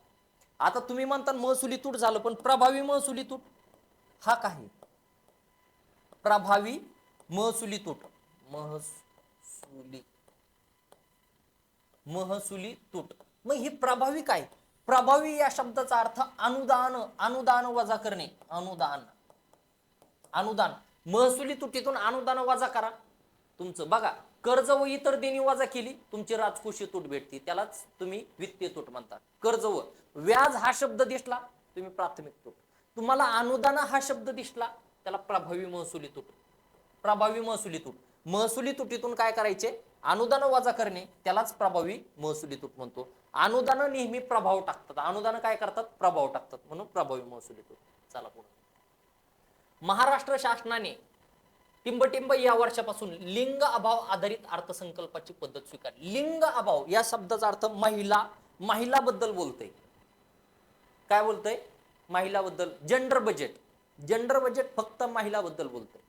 आता तुम्ही म्हणता महसुली तूट झालं, पण प्रभावी महसुली तूट हा काही? प्रभावी महसुली तूट. महसुली तूट. मग ही प्रभावी काय? प्रभावी या शब्दाचा अर्थ अनुदान. अनुदान वजा करणे. अनुदान. महसुली तुटीतून अनुदान वजा करा. तुमचं बघा, कर्ज व इतर देणी वजा केली, तुमची राजकोषीय तूट भेटते, त्यालाच तुम्ही वित्तीय तूट म्हणता. कर्ज व व्याज हा शब्द दिसला, तुम्ही प्राथमिक तूट. तुम्हाला अनुदान हा शब्द दिसला, त्याला प्रभावी महसुली तूट. प्रभावी महसुली तूट. महसुली तुटीतून काय करायचे? अनुदान वजा करणे, त्यालाच प्रभावी महसुली तूट म्हणतो. अनुदान नेहमी प्रभाव टाकतात. अनुदान काय करतात? प्रभाव टाकतात, म्हणून प्रभावी महसुली तूट. चला पुढे. महाराष्ट्र शासनाने टिंबटिंब या वर्षापासून लिंग अभाव आधारित अर्थसंकल्पाची पद्धत स्वीकारली. लिंग अभाव या शब्दाचा अर्थ महिलाबद्दल बोलतोय. काय बोलतोय? महिलाबद्दल. Gender budget. जेंडर बजेट फक्त महिलाबद्दल बोलतोय.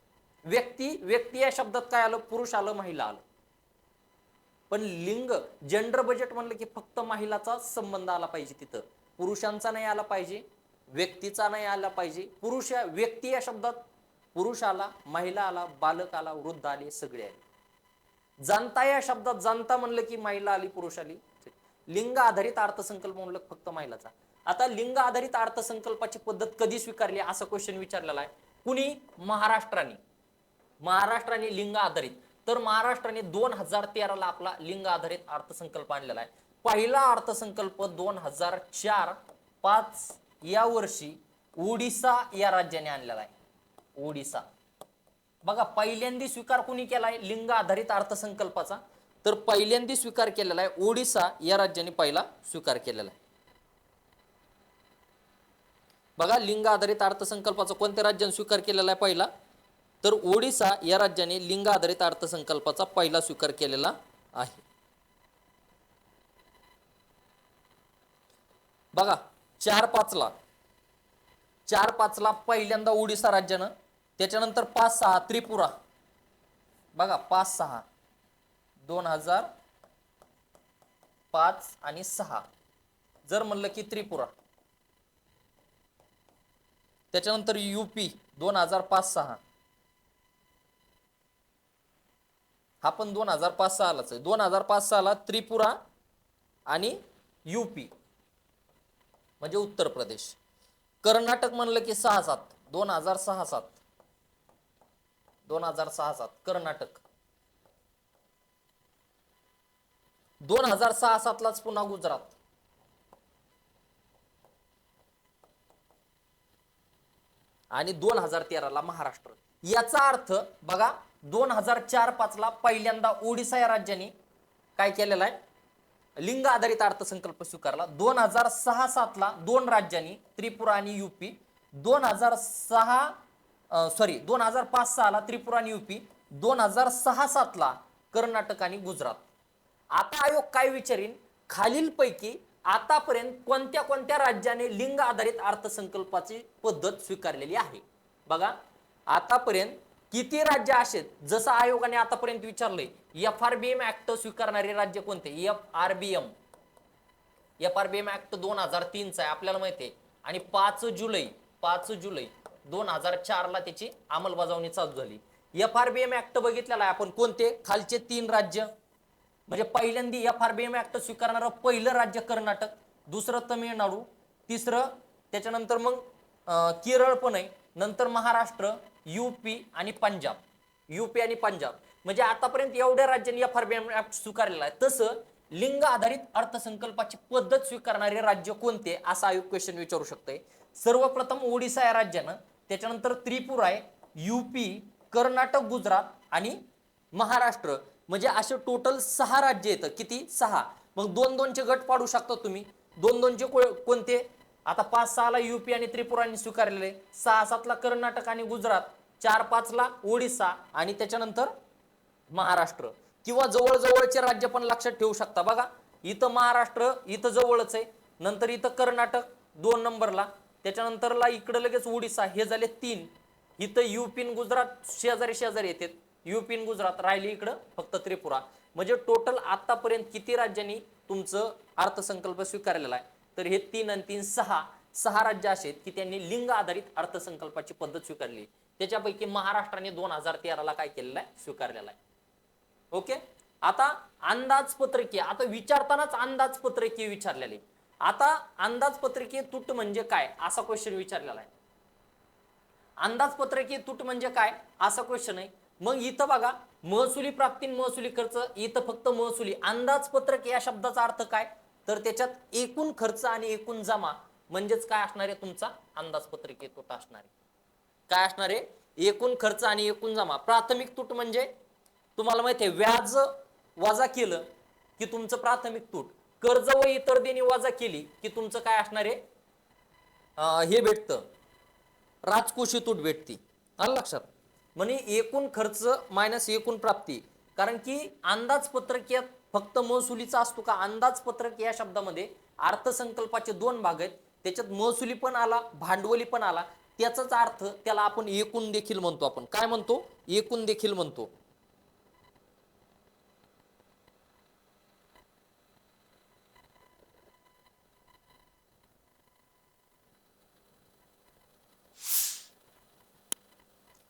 व्यक्ती या शब्दात काय आलं? पुरुष आलं, महिला आलं. पण लिंग, जेंडर बजेट म्हणलं की फक्त महिलाचा संबंध आला पाहिजे तिथं, पुरुषांचा नाही आला पाहिजे, व्यक्तीचा नाही आला पाहिजे. व्यक्ती या शब्दात पुरुष आला, महिला आला, बालक आला, वृद्ध आले, सगळे आले. जनता या शब्दात जनता म्हणलं की महिला आली, पुरुष आली. लिंग आधारित अर्थसंकल्प म्हणलं फक्त महिलाचा. आता लिंग आधारित अर्थसंकल्पाची पद्धत कधी स्वीकारली असा क्वेश्चन विचारलेला आहे. कुणी? महाराष्ट्राने लिंग आधारित. तर महाराष्ट्राने 2013 ला आपला लिंग आधारित अर्थसंकल्प आणलेला आहे. पहिला अर्थसंकल्प 2004-5 या वर्षी ओडिसा या राज्याने आणलेला आहे. ओडिसा. बघा, पहिल्यांदा स्वीकार कुणी केलाय लिंग आधारित अर्थसंकल्पाचा? तर पहिल्यांदा स्वीकार केलेला आहे ओडिसा या राज्याने पहिला स्वीकार केलेला आहे. बघा, लिंग आधारित अर्थसंकल्पाचा कोणत्या राज्याने स्वीकार केलेला आहे पहिला? तर ओडिसा या राज्याने लिंग आधारित अर्थसंकल्पाचा पहिला स्वीकार केलेला आहे. बघा, 4-5 ला पहिल्यांदा ओडिसा राज्यानं, त्याच्यानंतर 5-6 त्रिपुरा. बघा, 5-6 2005 आणि 6 जर म्हणलं की त्रिपुरा, त्याच्यानंतर युपी 2005-6, हा पण 2005-6लाच आहे. 2005-6ला त्रिपुरा आणि युपी म्हणजे उत्तर प्रदेश. कर्नाटक म्हणलं की 6-7, 2006-7, 2006-7 कर्नाटक. 2006-7लाच पुन्हा गुजरात. आणि 2013ला महाराष्ट्र. याचा अर्थ बघा, 2004-5ला पहिल्यांदा ओडिसा या राज्याने काय केलेला आहे, लिंग आधारित अर्थसंकल्प स्वीकारला. 2006-7ला 2 राज्यांनी त्रिपुरा आणि युपी. 2005-6ला त्रिपुरा आणि युपी. 2006-7ला कर्नाटक आणि गुजरात. आता आयोग काय विचारीन, खालीलपैकी आतापर्यंत कोणत्या कोणत्या राज्याने लिंग आधारित अर्थसंकल्पाची पद्धत स्वीकारलेली आहे. बघा, आतापर्यंत किती राज्य आहेत, जसं आयोगाने आतापर्यंत विचारलंय. FRBM ऍक्ट स्वीकारणारे राज्य कोणते? FRBM ऍक्ट 2003चा आहे, आपल्याला माहिती आहे. आणि 5 जुलै 2004ला त्याची अंमलबजावणी चालू झाली. FRBM ऍक्ट बघितलेला आहे आपण. कोणते? खालचे 3 राज्य. म्हणजे पहिल्यांदा FRBM ऍक्ट स्वीकारणारं पहिलं राज्य कर्नाटक, दुसरं तमिळनाडू, तिसरं त्याच्यानंतर मग केरळ पण आहे, नंतर महाराष्ट्र, युपी आणि पंजाब. म्हणजे आतापर्यंत एवढ्या राज्यांनी FRBM ऍक्ट स्वीकारलेला आहे. तसं लिंग आधारित अर्थसंकल्पाची पद्धत स्वीकारणारे राज्य कोणते, असा आयोग क्वेश्चन विचारू शकतोय. सर्वप्रथम ओडिसा या राज्यानं, त्याच्यानंतर त्रिपुरा आहे, युपी, कर्नाटक, गुजरात आणि महाराष्ट्र. म्हणजे असे टोटल 6 राज्य येतं. किती? 6. मग 2-2चे गट पाडू शकता तुम्ही. 2-2चे कोणते? आता 5-6ला युपी आणि त्रिपुराने स्वीकारलेले, 6-7ला कर्नाटक आणि गुजरात, 4-5ला ओडिसा आणि त्याच्यानंतर महाराष्ट्र. किंवा जवळजवळचे राज्य पण लक्षात ठेवू शकता. बघा, इथं महाराष्ट्र इथं जवळच आहे, नंतर इथं कर्नाटक 2 नंबरला, त्याच्यानंतरला इकडे लगेच ओडिसा, हे झाले 3. इथं युपी आणि गुजरात शेजारी येतात. युपी आणि गुजरात राहिली, इकडं फक्त त्रिपुरा. म्हणजे टोटल आतापर्यंत किती राज्यांनी तुमचं अर्थसंकल्प स्वीकारलेला आहे, तर हे 3 आणि 3 6 राज्य असे आहेत की त्यांनी लिंग आधारित अर्थसंकल्पाची पद्धत स्वीकारली. त्याच्यापैकी महाराष्ट्राने 2013ला काय केलेलं आहे, स्वीकारलेला आहे. ओके. आता अंदाजपत्रकीय, आता विचारतानाच अंदाजपत्रकीय विचारलेले. आता अंदाजपत्रकीय तूट म्हणजे काय, असा क्वेश्चन विचारलेला आहे. अंदाजपत्रकीय तूट म्हणजे काय, असा क्वेश्चन आहे. मग इथं बघा, महसुली प्राप्ती, महसुली खर्च, इथं फक्त महसुली. अंदाजपत्रक या शब्दाचा अर्थ काय, तर त्याच्यात एकूण खर्च आणि एकूण जमा म्हणजेच काय असणार आहे, तुमचा अंदाजपत्रकीय तूट असणार आहे. काय असणार आहे? एकूण खर्च आणि एकूण जमा. प्राथमिक तूट म्हणजे तुम्हाला माहिती आहे, व्याज वजा केलं की तुमचं प्राथमिक तूट. कर्ज व इतर देणी वजा केली की तुमचं काय असणार आहे, हे भेटतं, राजकोषीय तूट भेटती. आलं लक्षात? म्हणजे एकूण खर्च मायनस एकूण प्राप्ती. कारण की अंदाजपत्रकीयात फक्त महसुलीचा असतो का? अंदाजपत्रक या शब्दामध्ये अर्थसंकल्पाचे 2 भाग आहेत. त्याच्यात महसुली पण आला, भांडवली पण आला. त्याचाच अर्थ त्याला आपण एकूण देखील म्हणतो. आपण काय म्हणतो? एकूण देखील म्हणतो.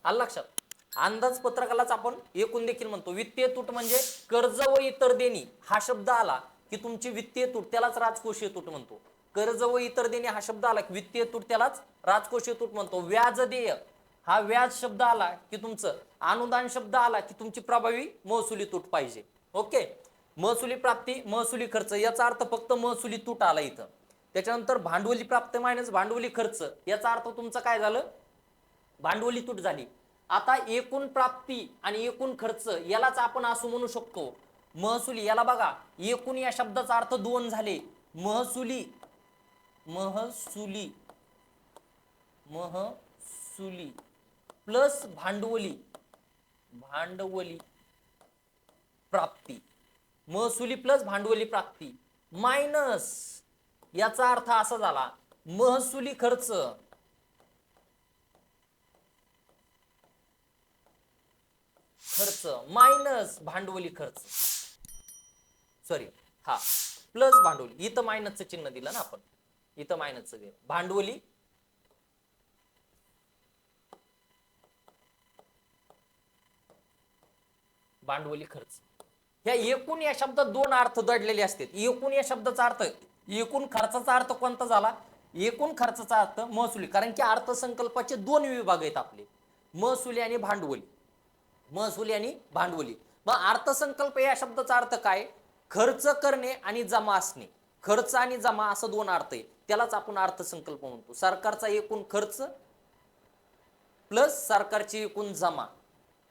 आलं लक्षात? अंदाजपत्रकालाच आपण एकूण देखील म्हणतो. वित्तीय तूट म्हणजे कर्ज व इतर देणी हा शब्द आला की तुमची वित्तीय तूट, त्यालाच राजकोषीय तूट म्हणतो. कर्ज व इतर देणी हा शब्द आला की वित्तीय तूट, त्यालाच राजकोषीय तूट म्हणतो. व्याज देय हा व्याज शब्द आला की तुमचं, अनुदान शब्द आला की तुमची प्रभावी महसुली तूट पाहिजे. ओके. महसुली प्राप्ती, महसुली खर्च याचा अर्थ फक्त महसुली तूट आला इथं. त्याच्यानंतर भांडवली प्राप्त मायनस भांडवली खर्च याचा अर्थ तुमचा काय झालं, भांडवली तूट झाली. आता एकूण प्राप्ती आणि एकूण खर्च यालाच आपण असं म्हणू शकतो महसुली. याला बघा, एकूण या शब्दाचा अर्थ 2 झाले. महसुली प्लस भांडवली प्राप्ती. महसुली प्लस भांडवली प्राप्ती मायनस, याचा अर्थ असा झाला, महसुली खर्च मायनस भांडवली खर्च. सॉरी, हा प्लस भांडवली. इथं मायनसचं चिन्ह दिलं ना आपण, इथं मायनसचं दिलं. भांडवली भांडवली खर्च. ह्या एकूण या शब्दात दोन अर्थ दडलेले असतात. एकूण या शब्दाचा अर्थ, एकूण खर्चाचा अर्थ कोणता झाला? एकूण खर्चाचा अर्थ महसुली. कारण की अर्थसंकल्पाचे दोन विभाग आहेत आपले, महसुली आणि भांडवली. महसुली आणि भांडवली. मग अर्थसंकल्प या शब्दाचा अर्थ काय? खर्च करणे आणि जमा असणे. खर्च आणि जमा असं दोन अर्थ आहे, त्यालाच आपण अर्थसंकल्प म्हणतो. सरकारचा एकूण खर्च प्लस सरकारची एकूण जमा.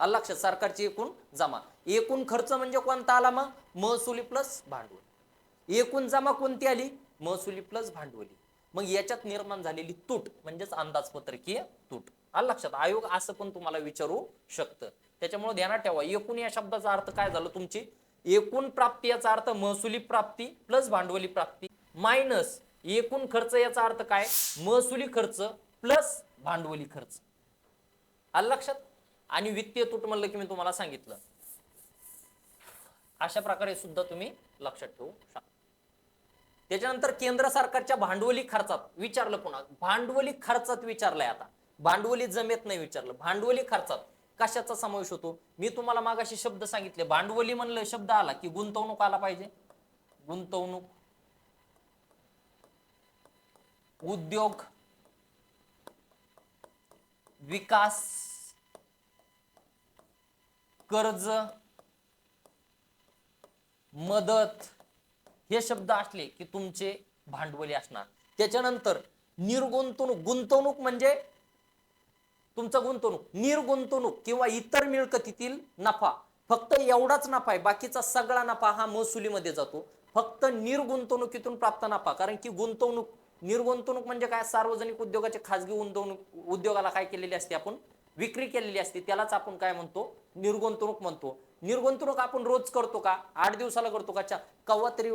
आलं लक्षात? सरकारची एकूण जमा. एकूण खर्च म्हणजे कोणता आला? मग महसुली प्लस भांडवली. एकूण जमा कोणती आली? महसुली प्लस भांडवली. मग याच्यात निर्माण झालेली तूट म्हणजेच अंदाजपत्रकीय तूट. आलं लक्षात? आयोग असं पण तुम्हाला विचारू शकतं. त्याच्यामुळे ध्यानात ठेवा, एकूण या शब्दाचा अर्थ काय झालं तुमची? एकूण प्राप्ती याचा अर्थ महसुली प्राप्ती प्लस भांडवली प्राप्ती मायनस एकूण खर्च याचा अर्थ काय? महसुली खर्च प्लस भांडवली खर्च. आलं लक्षात? आणि वित्तीय तूट म्हणलं की मी तुम्हाला सांगितलं, अशा प्रकारे सुद्धा तुम्ही लक्षात ठेवू शकता. त्याच्यानंतर केंद्र सरकारच्या भांडवली खर्चात विचारलं. पुन्हा भांडवली खर्चात विचारलंय. आता भांडवली जमेत नाही विचारलं. भांडवली खर्चात कशाचा समावेश होतो? मी तुम्हाला मागाशी शब्द सांगितले, भांडवली म्हणलं शब्द आला की गुंतवणूक आला पाहिजे. गुंतवणूक, उद्योग, विकास, कर्ज, मदत हे शब्द असले की तुमचे भांडवली असणार. त्याच्यानंतर निर्गुंतवणूक. गुंतवणूक म्हणजे तुमचं गुंतवणूक. निर्गुंतवणूक किंवा इतर मिळकतीतील नफा, फक्त एवढाच नफा आहे, बाकीचा सगळा नफा हा महसुलीमध्ये जातो. फक्त निर्गुंतवणुकीतून प्राप्त नफा. कारण की गुंतवणूक, निर्गुंतवणूक म्हणजे काय? सार्वजनिक उद्योगाचे खाजगी गुंतवणूक उद्योगाला काय केलेली असते आपण? विक्री केलेली असते. त्यालाच आपण काय म्हणतो? निर्गुंतवणूक म्हणतो. निर्गुंतवणूक आपण रोज करतो का? 8 दिवसाला करतो का? कवा तरी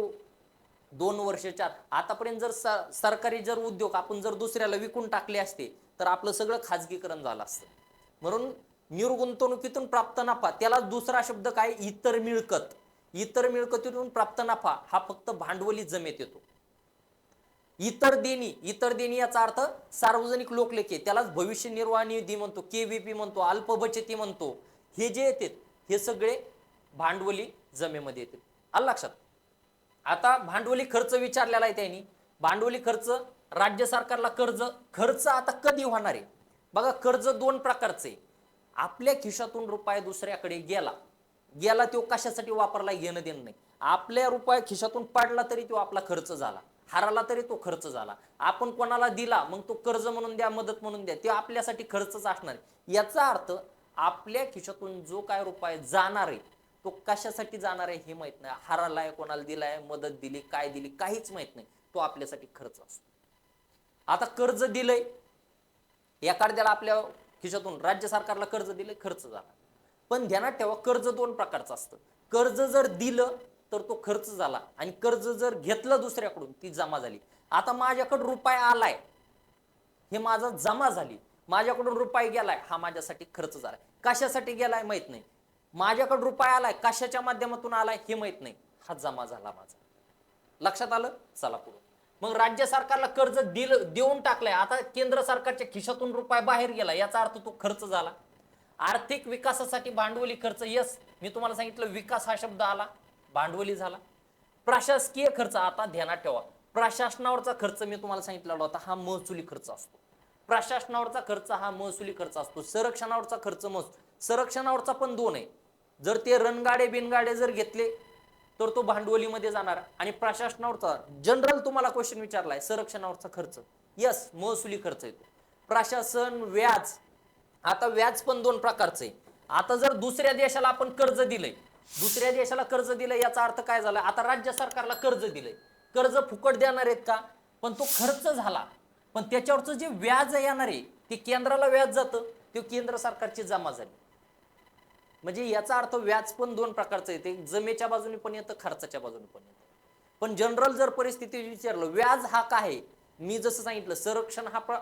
2 वर्ष 4. आतापर्यंत जर सरकारी जर उद्योग आपण जर दुसऱ्याला विकून टाकले असते तर आपलं सगळं खाजगीकरण झालं असतं. म्हणून निर्गुंतवणुकीतून प्राप्त नफा, त्याला दुसरा शब्द काय? इतर मिळकत. इतर मिळकतीतून प्राप्त नफा हा फक्त भांडवली जमेत येतो. इतर देणी, इतर देणी याचा अर्थ सार्वजनिक लोकलेखे, त्यालाच भविष्य निर्वाह निधी म्हणतो, केव्हीपी म्हणतो, अल्प बचती म्हणतो. हे जे येतात हे सगळे भांडवली जमेमध्ये येतात. आलं लक्षात? आता भांडवली खर्च विचारलेला आहे त्यांनी. भांडवली खर्च, राज्य सरकारला कर्ज. खर्च आता कधी होणार आहे बघा. कर्ज दोन प्रकारचे. आपल्या खिशातून रुपया दुसऱ्याकडे गेला तो कशासाठी वापरला घेणं देणं नाही. आपल्या रुपया खिशातून पडला तरी तो आपला खर्च झाला, हरला तरी तो खर्च झाला. आपण कोणाला दिला मग तो कर्ज म्हणून द्या, मदत म्हणून द्या, ते आपल्यासाठी खर्चच असणार. याचा अर्थ आपल्या खिशातून जो काय रुपया जाणार आहे तो कशासाठी जाणार आहे हे माहित नाही. हरलाय, कोणाला दिलाय, मदत दिली, काय दिली, काहीच माहित नाही. तो आपल्यासाठी खर्च असतो. आता कर्ज दिलंय एखाद्याला, आपल्या खिशातून राज्य सरकारला कर्ज दिलंय, खर्च झाला. पण ध्यानात ठेवा, कर्ज दोन प्रकारचं असतं. कर्ज जर दिलं तर तो खर्च झाला आणि कर्ज जर घेतलं दुसऱ्याकडून ती जमा झाली. आता माझ्याकडे रुपया आलाय, हे माझा जमा झाली. माझ्याकडून रुपया गेलाय, हा माझ्यासाठी खर्च झालाय. कशासाठी गेलाय माहित नाही. माझ्याकडे रुपया आलाय, कशाच्या माध्यमातून आलाय हे माहित नाही, हा जमा झाला माझा. लक्षात आलं? चला पुढे. मग राज्य सरकारला कर्ज देऊन टाकलंय. आता केंद्र सरकारच्या खिशातून रुपया बाहेर गेला, याचा अर्थ तो खर्च झाला. आर्थिक विकासासाठी भांडवली खर्च, यस मी तुम्हाला सांगितलं विकास हा शब्द आला, भांडवली झाला. प्रशासकीय खर्च, आता ध्यानात ठेवा, प्रशासनावरचा खर्च मी तुम्हाला सांगितलेला होता हा महसुली खर्च असतो. प्रशासनावरचा खर्च हा महसुली खर्च असतो. संरक्षणावरचा खर्च संरक्षणावरचा पण दोन आहे. जर ते रणगाडे बिनगाडे जर घेतले तर तो भांडवलीमध्ये जाणार. आणि प्रशासनावरचा जनरल तुम्हाला क्वेश्चन विचारलाय, संरक्षणावरचा खर्च, यस महसुली खर्च येतो. प्रशासन, व्याज. आता व्याज पण दोन प्रकारचं आहे. आता जर दुसऱ्या देशाला आपण कर्ज दिलंय, दुसऱ्या देशाला कर्ज दिलंय याचा अर्थ काय झाला? आता राज्य सरकारला कर्ज दिलंय, कर्ज फुकट देणार आहेत का? पण तो खर्च झाला. पण त्याच्यावरचं जे व्याज येणार आहे ते केंद्राला व्याज जातं, ते केंद्र सरकारची जमा झाली. म्हणजे याचा अर्थ व्याज पण दोन प्रकारचं येते, जमेच्या बाजूने पण येतं, खर्चाच्या बाजूने पण येतं. पण जनरल जर परिस्थिती विचारलं व्याज हा काय, मी जसं सांगितलं संरक्षण हा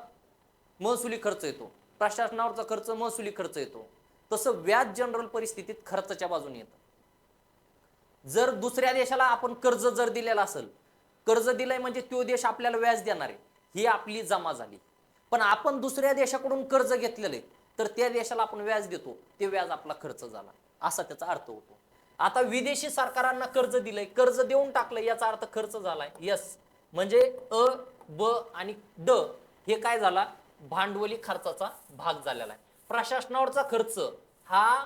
महसुली खर्च येतो, प्रशासनावरचा खर्च महसुली खर्च येतो, तसं व्याज जनरल परिस्थितीत खर्चाच्या बाजूने येतं. जर दुसऱ्या देशाला आपण कर्ज जर दिलेलं असेल, कर्ज दिलंय म्हणजे तो देश आपल्याला व्याज देणार आहे, ही आपली जमा झाली. पण आपण दुसऱ्या देशाकडून कर्ज घेतलेलं आहे, तर त्या देशाला आपण व्याज देतो, ते व्याज आपला खर्च झाला, असा त्याचा अर्थ होतो. आता विदेशी सरकारांना कर्ज दिलंय, कर्ज देऊन टाकलं, याचा अर्थ खर्च झालाय. यस, म्हणजे अ, ब आणि ड हे काय झाला, भांडवली खर्चाचा भाग झालेला आहे. प्रशासनावरचा खर्च हा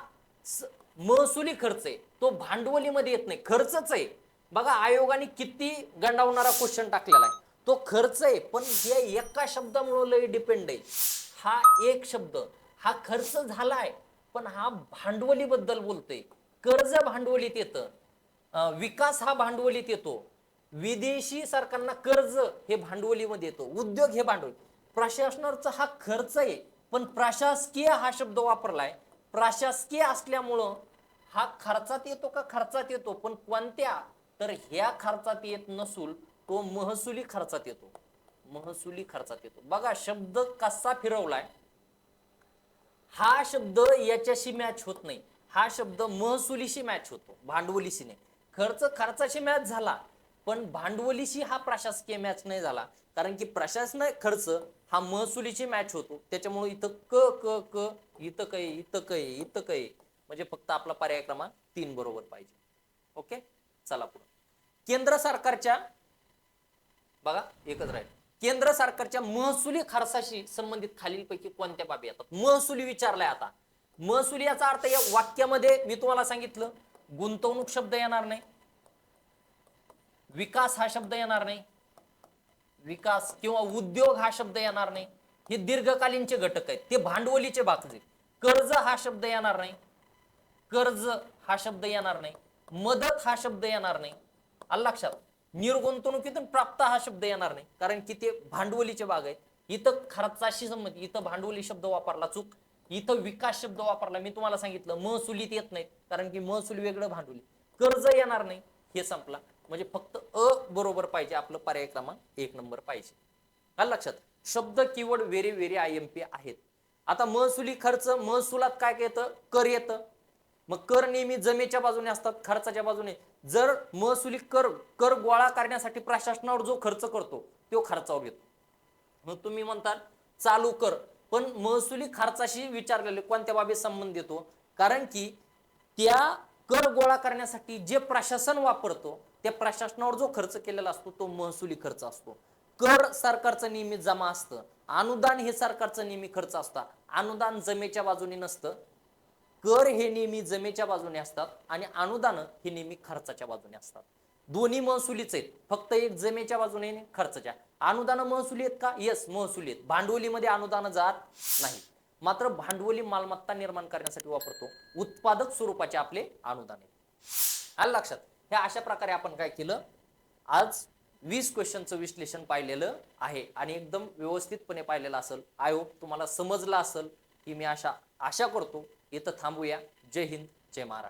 महसुली खर्च आहे, तो भांडवलीमध्ये येत नाही, खर्चच आहे. बघा आयोगाने किती गंडावणारा क्वेश्चन टाकलेला आहे, तो खर्च आहे, पण हे एका शब्दामुळे लय डिपेंड आहे. हा एक शब्द हा खर्च झालाय, पण हा भांडवली बद्दल बोलतोय. कर्ज भांडवलीत येतं, विकास हा भांडवलीत येतो, विदेशी सरकारना कर्ज हे भांडवलीमध्ये येतो, उद्योग हे भांडवल. प्रशासनाचा हा खर्च आहे, पण प्रशासकीय हा शब्द वापरलाय. प्रशासकीय असल्यामुळं हा खर्चात येतो का, खर्चात येतो, पण कोणत्या, तर ह्या खर्चात येत नसून तो महसुली खर्चात येतो, महसुली खर्चात येतो. बघा शब्द कसा फिरवलाय, हा शब्द याच्याशी मॅच होत नाही, हा शब्द महसुलीशी मॅच होतो, भांडवलीशी नाही. खर्च खर्चाशी मॅच झाला, पण भांडवलीशी हा प्रशासकीय मॅच नाही झाला, कारण की प्रशासन खर्च हा महसुलीशी मॅच होतो. त्याच्यामुळे इथं क क क इथं काय, इथं काय, इथं काय, म्हणजे फक्त आपला पर्याय क्रमांक 3 बरोबर पाहिजे. ओके, चला पुढे. केंद्र सरकारच्या, बघा एकच राहील, केंद्र सरकारच्या महसुली खर्चाशी संबंधित खालीलपैकी कोणत्या बाबी येतात. महसुली विचारलाय. आता महसुली याचा अर्थ या वाक्यामध्ये मी तुम्हाला सांगितलं, गुंतवणूक शब्द येणार नाही, विकास हा शब्द येणार नाही, विकास किंवा उद्योग हा शब्द येणार नाही, हे दीर्घकालीनचे घटक आहेत, ते भांडवलीचे भाग आहेत. कर्ज हा शब्द येणार नाही, कर्ज हा शब्द येणार नाही, मदत हा शब्द येणार नाही, आलं लक्षात. निर्गुंतवणुकीतून प्राप्त हा शब्द येणार नाही, कारण की ते भांडवलीचे भाग आहेत. इथं खर्चाशी संबंधित, इथं भांडवली शब्द वापरला, चूक. इथं विकास शब्द वापरला, मी तुम्हाला सांगितलं महसुलीत येत नाही, कारण की महसूल वेगळं, भांडवली. कर्ज येणार नाही, हे संपला. म्हणजे फक्त अ बरोबर पाहिजे, आपलं पर्याय क्रमांक 1 नंबर पाहिजे. आलं लक्षात. शब्द कीवर्ड व्हेरी व्हेरी IMP आहेत. आता महसुली खर्च, महसुलात काय येतं, कर येतं. मग कर नेहमी जमेच्या बाजूने असतात, खर्चाच्या बाजूने. जर महसुली कर, कर गोळा करण्यासाठी प्रशासनावर जो खर्च करतो तो खर्चावर येतो. मग तुम्ही म्हणतात चालू कर, पण महसुली खर्चाशी विचारलेले कोणत्या बाबी संबंध येतो, कारण की त्या कर गोळा करण्यासाठी जे प्रशासन वापरतो, त्या प्रशासनावर जो खर्च केलेला असतो तो महसुली खर्च असतो. कर सरकारचं नेहमी जमा असतं, अनुदान हे सरकारचं नेहमी खर्च असतं. अनुदान जमेच्या बाजूने नसतं, कर हे नेहमी जमेच्या बाजूने असतात आणि अनुदान हे नेहमी खर्चाच्या बाजूने असतात. दोन्ही महसुलीच आहेत, फक्त एक जमेच्या बाजूने खर्चाच्या. अनुदान महसुली आहेत का, यस महसुली आहेत. भांडवलीमध्ये अनुदान जात नाही, मात्र भांडवली मालमत्ता निर्माण करण्यासाठी वापरतो, उत्पादक स्वरूपाचे आपले अनुदान आहे. आलं लक्षात. हे अशा प्रकारे आपण काय केलं, आज 20 क्वेश्चनचं विश्लेषण पाहिलेलं आहे आणि एकदम व्यवस्थितपणे पाहिलेलं असेल. आय होप तुम्हाला समजलं असेल, की मी आशा करतो. इथं थांबूया. जय हिंद, जय महाराष्ट्र.